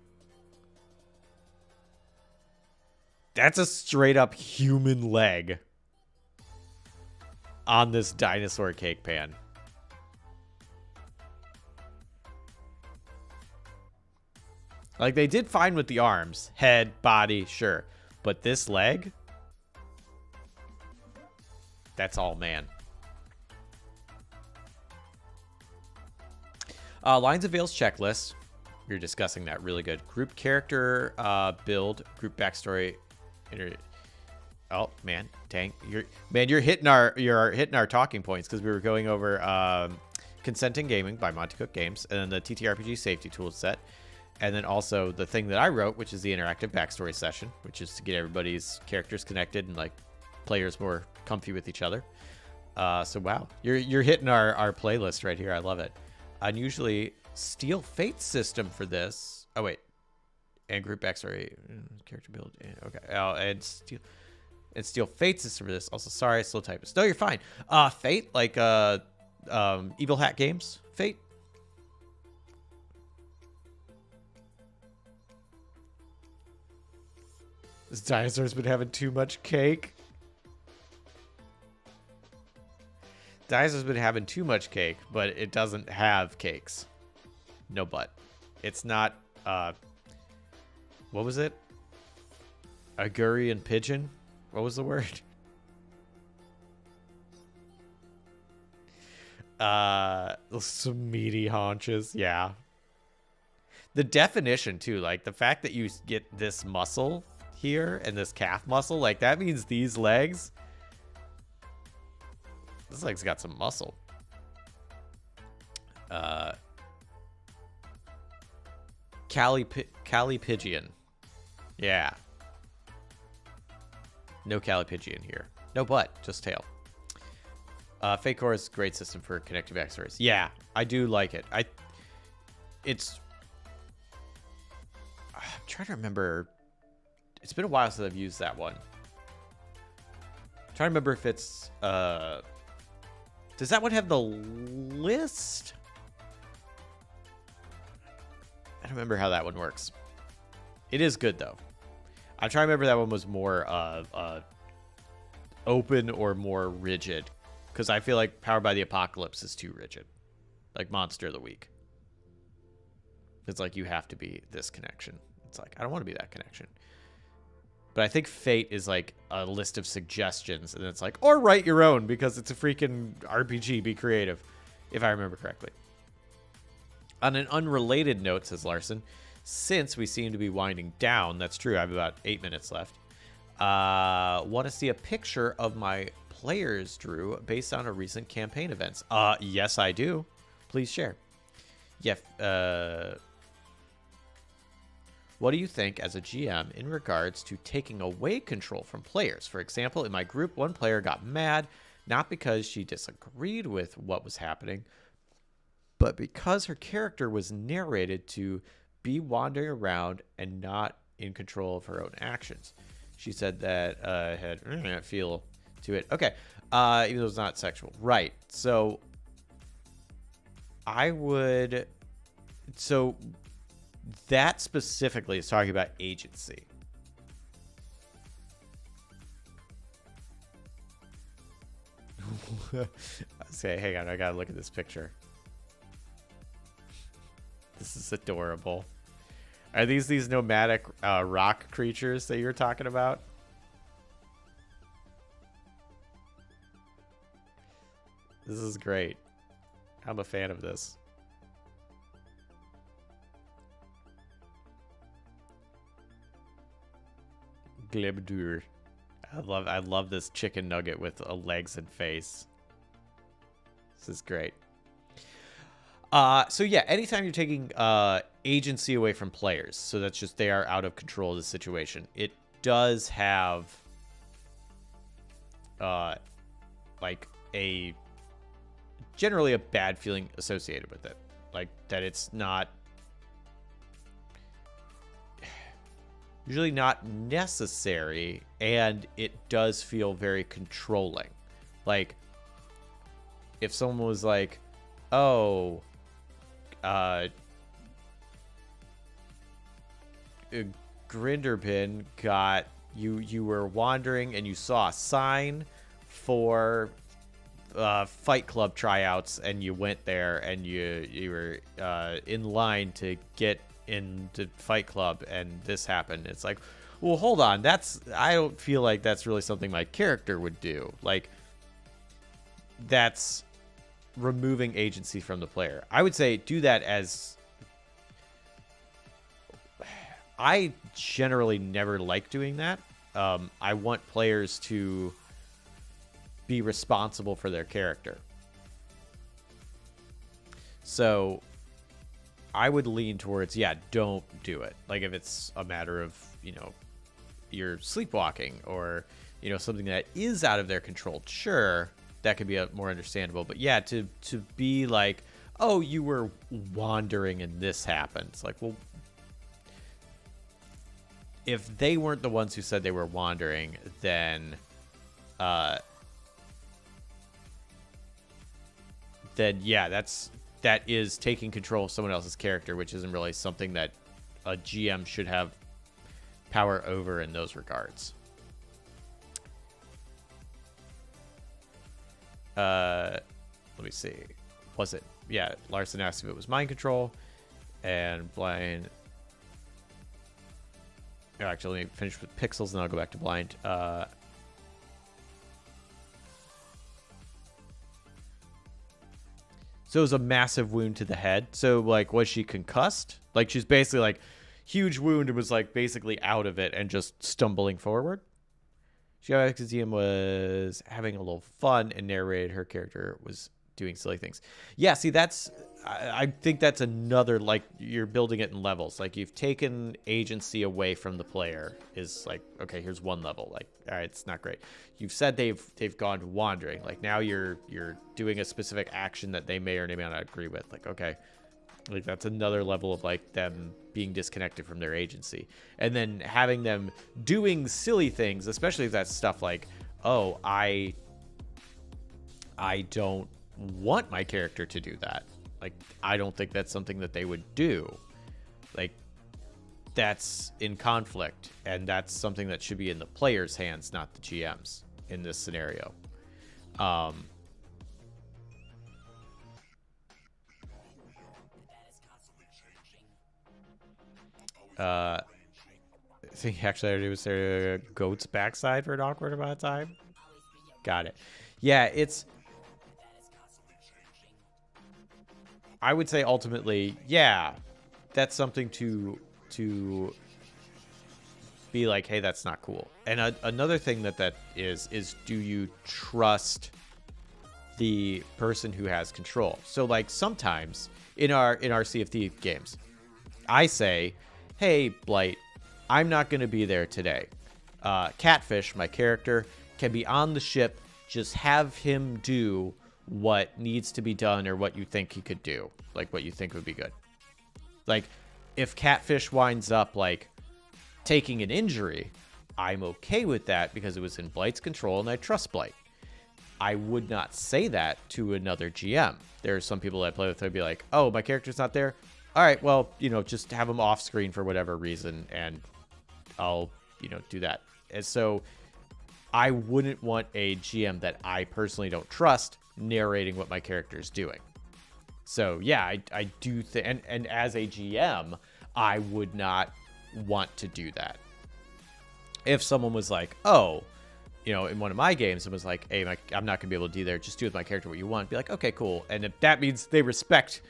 that's a straight up human leg on this Dinosaur Cake Pan. Like, they did fine with the arms, head, body, sure. But this leg, that's all man. Lines of Veils checklist. You're discussing that. Really good. Group character build, group backstory. Oh man, dang! You're hitting our talking points, because we were going over Consenting Gaming by Monty Cook Games, and then the TTRPG safety tool set, and then also the thing that I wrote, which is the interactive backstory session, which is to get everybody's characters connected and like players more comfy with each other. So wow, you're hitting our playlist right here. I love it. Unusually Steel Fate system for this. Oh wait, and Group X-ray character build. Okay. Oh, and Steel Fate system for this. Also, sorry, slow typist. No, you're fine. Fate, like Evil Hat Games. Fate. This dinosaur's been having too much cake. Dinosaur's been having too much cake, but it doesn't have cakes. No butt. It's not, what was it? Agurian pigeon? What was the word? Some meaty haunches. Yeah. The definition, too, like the fact that you get this muscle here and this calf muscle, like that means these legs. This leg's got some muscle. Calipigian. Yeah. No Calipigian here. No butt, just tail. Fake Core is a great system for connective X-rays. Yeah, I do like it. I'm trying to remember. It's been a while since I've used that one. I'm trying to remember if it's does that one have the list? I don't remember how that one works. It is good though. I'm trying to remember that one was more open or more rigid, because I feel like Powered by the Apocalypse is too rigid, like Monster of the Week. It's like you have to be this connection. It's like I don't want to be that connection. But I think Fate is like a list of suggestions, and it's like, or write your own because it's a freaking RPG. Be creative, if I remember correctly. On an unrelated note, says Larson, since we seem to be winding down, that's true. I have about 8 minutes left. Want to see a picture of my players, Drew, based on a recent campaign events? Yes, I do. Please share. Yeah. What do you think as a GM in regards to taking away control from players? For example, in my group, one player got mad, not because she disagreed with what was happening, but because her character was narrated to be wandering around and not in control of her own actions. She said that had feel to it. Okay, even though it's not sexual. Right, so I would... So... That specifically is talking about agency. Say, hang on, I gotta look at this picture. This is adorable. Are these nomadic rock creatures that you're talking about? This is great. I'm a fan of this. Glibdur. I love this chicken nugget with legs and face. This is great. So yeah, anytime you're taking agency away from players, so that's just they are out of control of the situation, it does have like generally a bad feeling associated with it. Like that it's not usually not necessary, and it does feel very controlling. Like if someone was like, oh, Grinderbin got you were wandering and you saw a sign for Fight Club tryouts, and you went there and you were in line to get into Fight Club, and this happened. It's like, well, hold on, I don't feel like that's really something my character would do. Like, that's removing agency from the player. I would say do that as... I generally never like doing that. I want players to be responsible for their character. So I would lean towards, yeah, don't do it. Like if it's a matter of, you're sleepwalking or, something that is out of their control, sure. that could be more understandable. But yeah, to be like, oh, you were wandering and this happened. It's like, well, if they weren't the ones who said they were wandering, then yeah, that is taking control of someone else's character, which isn't really something that a GM should have power over in those regards. Let me see. Was it? Yeah, Larson asked if it was mind control, and Blind. Actually, let me finish with Pixels, and I'll go back to Blind. So it was a massive wound to the head. So, like, was she concussed? Like, she's basically, like, huge wound and was, like, basically out of it and just stumbling forward. Shiaxium was having a little fun and narrated her character was doing silly things. Yeah, see, I think that's another, like, you're building it in levels. Like, you've taken agency away from the player is like, okay, here's one level. Like, all right, it's not great. You've said they've gone to wandering. Like, now you're doing a specific action that they may or may not agree with. Like, okay, like that's another level of like them being disconnected from their agency. And then having them doing silly things, especially if that's stuff like, oh, I don't want my character to do that. Like, I don't think that's something that they would do. Like, that's in conflict, and that's something that should be in the player's hands, not the GM's in this scenario. I think actually it was their goat's backside for an awkward amount of time. Got it. Yeah, it's... I would say ultimately, yeah, that's something to be like, hey, that's not cool. And another thing that is do you trust the person who has control? So like sometimes in our CFD games, I say, hey, Blight, I'm not going to be there today. Catfish, my character, can be on the ship. Just have him do what needs to be done or what you think he could do, like what you think would be good. Like if Catfish winds up like taking an injury, I'm okay with that because it was in Blight's control and I trust Blight. I would not say that to another GM. There are some people I play with who'd be like, oh, my character's not there. All right, well, just have him off screen for whatever reason and I'll, do that. And so I wouldn't want a GM that I personally don't trust narrating what my character is doing. So yeah, I do think, and as a GM, I would not want to do that. If someone was like, oh, in one of my games, it was like, hey, I'm not gonna be able to do there. Just do with my character what you want. Be like, okay, cool. And if that means they respect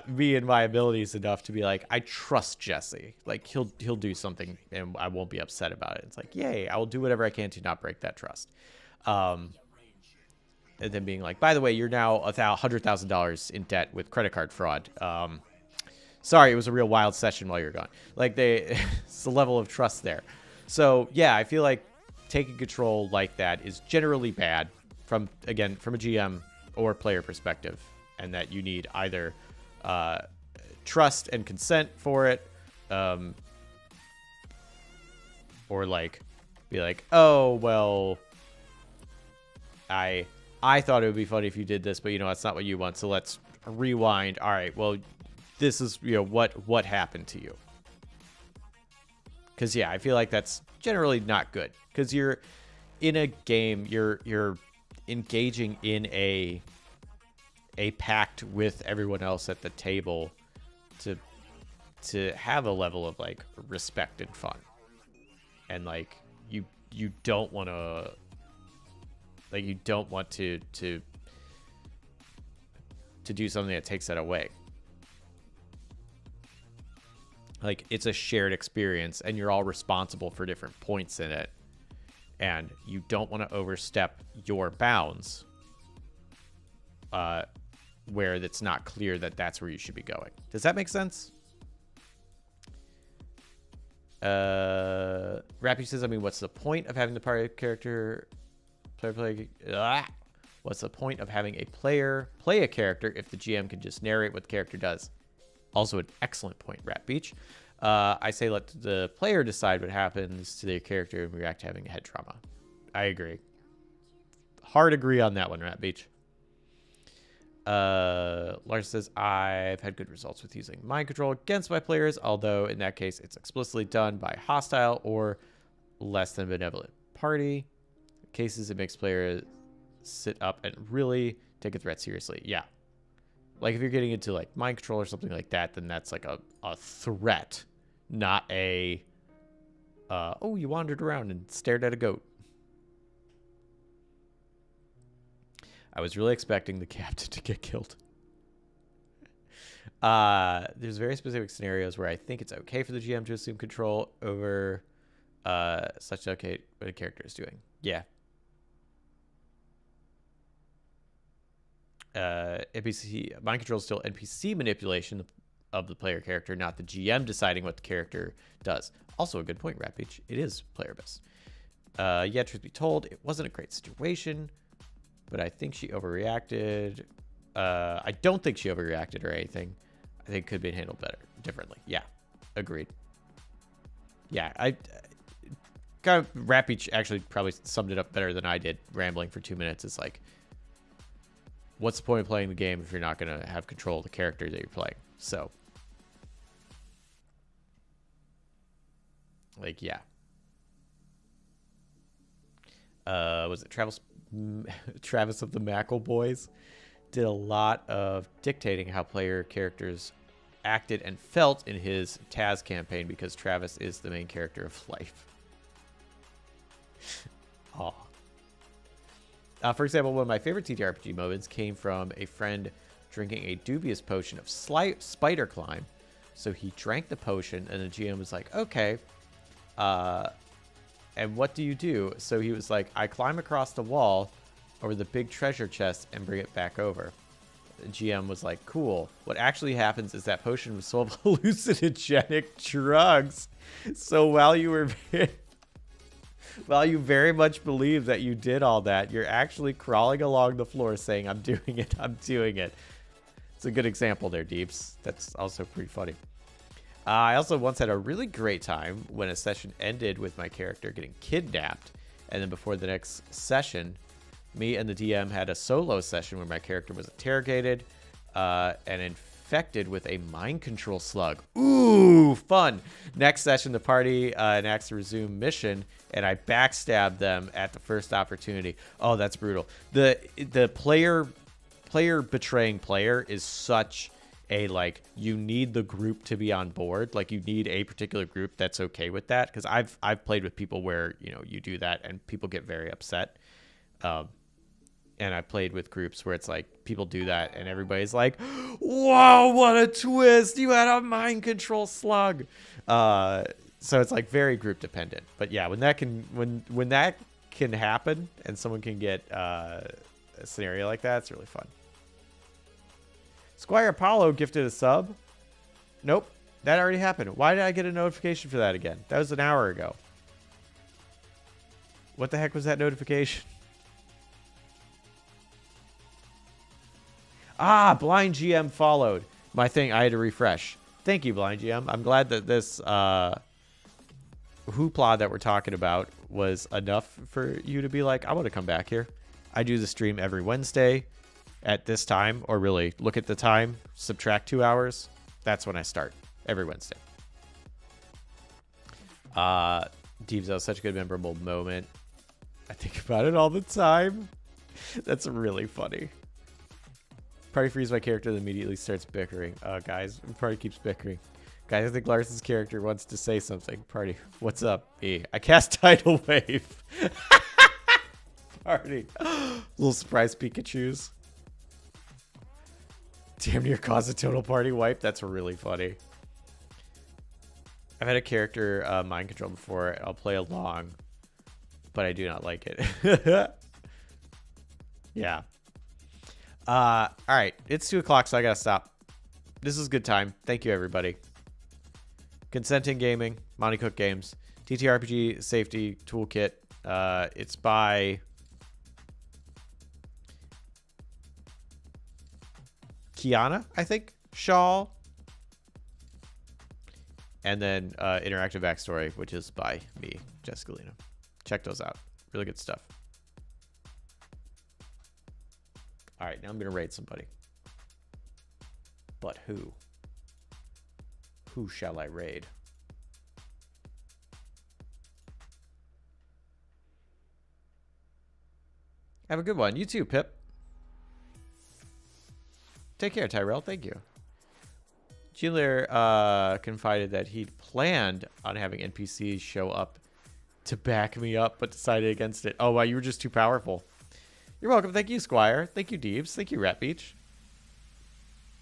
me and my abilities enough to be like, I trust Jesse. Like he'll do something and I won't be upset about it. It's like, yay, I will do whatever I can to not break that trust. And then being like, by the way, you're now $100,000 in debt with credit card fraud. Sorry, it was a real wild session while you were gone. Like it's the level of trust there. So yeah, I feel like taking control like that is generally bad from a GM or player perspective, and that you need either trust and consent for it, or like be like, oh well, I thought it would be funny if you did this, but that's not what you want. So let's rewind. All right, well, this is what happened to you. Because yeah, I feel like that's generally not good. Because you're in a game, you're engaging in a pact with everyone else at the table to have a level of like respect and fun, and like you don't want to. Like you don't want to do something that takes that away. Like it's a shared experience and you're all responsible for different points in it. And you don't want to overstep your bounds where it's not clear that that's where you should be going. Does that make sense? Rappy says, I mean, what's the point of having the party character... What's the point of having a player play a character if the GM can just narrate what the character does? Also an excellent point, Rat Beach. I say let the player decide what happens to their character and react to having a head trauma. I agree. Hard agree on that one, Rat Beach. Lars says, I've had good results with using mind control against my players, although in that case it's explicitly done by hostile or less than benevolent party. Cases it makes players sit up and really take a threat seriously. Yeah. Like if you're getting into like mind control or something like that, then that's like a threat, not a oh, you wandered around and stared at a goat. I was really expecting the captain to get killed. There's very specific scenarios where I think it's okay for the GM to assume control over such okay what a character is doing. Yeah. NPC mind control is still NPC manipulation of the player character, not the GM deciding what the character does. Also a good point, Rat Beach. It is player based. Yeah, truth be told, it wasn't a great situation, but I think she overreacted. I don't think she overreacted or anything. I think it could be handled better, differently. Yeah, agreed. Yeah, I kind of Rat Beach actually probably summed it up better than I did, rambling for 2 minutes. It's like, what's the point of playing the game if you're not going to have control of the character that you're playing? So, like, yeah. Was it Travis of the Mackle Boys? Did a lot of dictating how player characters acted and felt in his Taz campaign because Travis is the main character of life. Aw. For example, one of my favorite TTRPG moments came from a friend drinking a dubious potion of spider climb. So he drank the potion, and the GM was like, okay, and what do you do? So he was like, I climb across the wall over the big treasure chest and bring it back over. The GM was like, cool. What actually happens is that potion was full of hallucinogenic drugs. So while you were... While you very much believe that you did all that, you're actually crawling along the floor saying, I'm doing it, I'm doing it. It's a good example there, Deeps. That's also pretty funny. I also once had a really great time when a session ended with my character getting kidnapped. And then before the next session, me and the DM had a solo session where my character was interrogated and infected with a mind control slug. Ooh, fun. Next session, the party enacts a resume mission, and I backstabbed them at the first opportunity. Oh, that's brutal. The player betraying player is such a, like, you need the group to be on board. Like, you need a particular group that's okay with that, because I've played with people where, you know, you do that and people get very upset. And I played with groups where it's like people do that and everybody's like, whoa, what a twist. You had a mind control slug. So it's like very group dependent. But yeah, when that can happen and someone can get a scenario like that, it's really fun. Squire Apollo gifted a sub. Nope, that already happened. Why did I get a notification for that again? That was an hour ago. What the heck was that notification? Ah, Blind GM followed my thing. I had to refresh. Thank you, Blind GM. I'm glad that this hoopla that we're talking about was enough for you to be like, I want to come back here. I do the stream every Wednesday at this time, or really look at the time, subtract 2 hours. That's when I start every Wednesday. Deeves, that was such a good memorable moment. I think about it all the time. That's really funny. Party frees my character and immediately starts bickering. Guys, party keeps bickering. Guys, I think Larson's character wants to say something. Party, what's up? Me. I cast Tidal Wave. Party. Little surprise Pikachus. Damn near cause a total party wipe. That's really funny. I've had a character mind control before. I'll play along, but I do not like it. Yeah. All right, it's 2 o'clock, so I gotta stop. This is a good time. Thank you, everybody. Consenting Gaming, Monty Cook Games, TTRPG Safety Toolkit. It's by Kiana, I think. Shawl. And then Interactive Backstory, which is by me, Jessica Lena. Check those out. Really good stuff. All right, now I'm going to raid somebody. But who? Who shall I raid? Have a good one. You too, Pip. Take care, Tyrell. Thank you. Junior confided that he'd planned on having NPCs show up to back me up, but decided against it. Oh, wow, you were just too powerful. You're welcome. Thank you, Squire. Thank you, Deebs. Thank you, Rat Beach.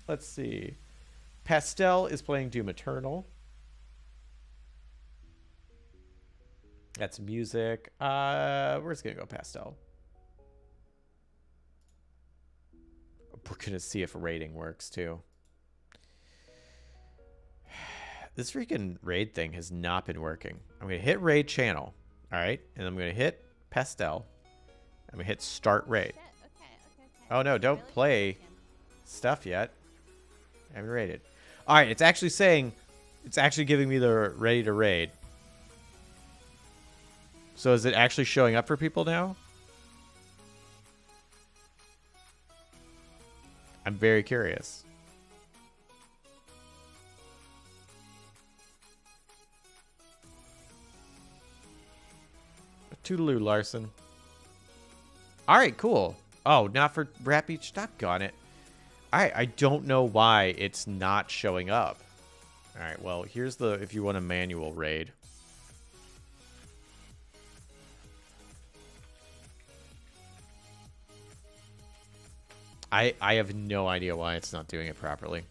Let's see. Pastel is playing Doom Eternal. That's music. We're just going to go Pastel. We're going to see if raiding works, too. This freaking raid thing has not been working. I'm going to hit raid channel. All right. And I'm going to hit Pastel. I'm going to hit start raid.
Okay.
Oh, no. Don't play stuff yet. I haven't raided. All right. It's actually saying, it's actually giving me the ready to raid. So is it actually showing up for people now? I'm very curious. Toodaloo, Larson. All right, cool. Oh, not for Rat Beach. Doggone it. All right, I don't know why it's not showing up. All right, well, here's the, if you want a manual raid. I have no idea why it's not doing it properly.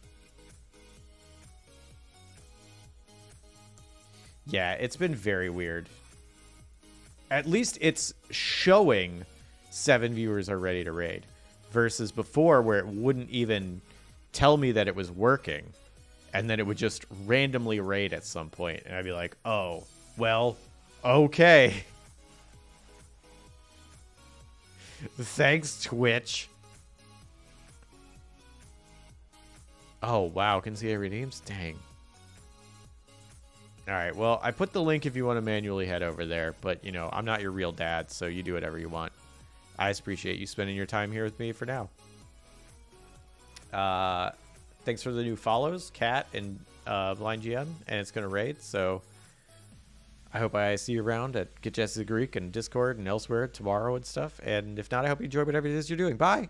Yeah, it's been very weird. At least it's showing 7 viewers are ready to raid. Versus before where it wouldn't even tell me that it was working. And then it would just randomly raid at some point. And I'd be like, oh, well, okay. Thanks, Twitch. Oh, wow. Can see it redeems? Dang. All right. Well, I put the link if you want to manually head over there. But, you know, I'm not your real dad, so you do whatever you want. I just appreciate you spending your time here with me for now. Thanks for the new follows, Kat and Blind GM. And it's going to raid, so I hope I see you around at Get Jessica Greek and Discord and elsewhere tomorrow and stuff. And if not, I hope you enjoy whatever it is you're doing. Bye.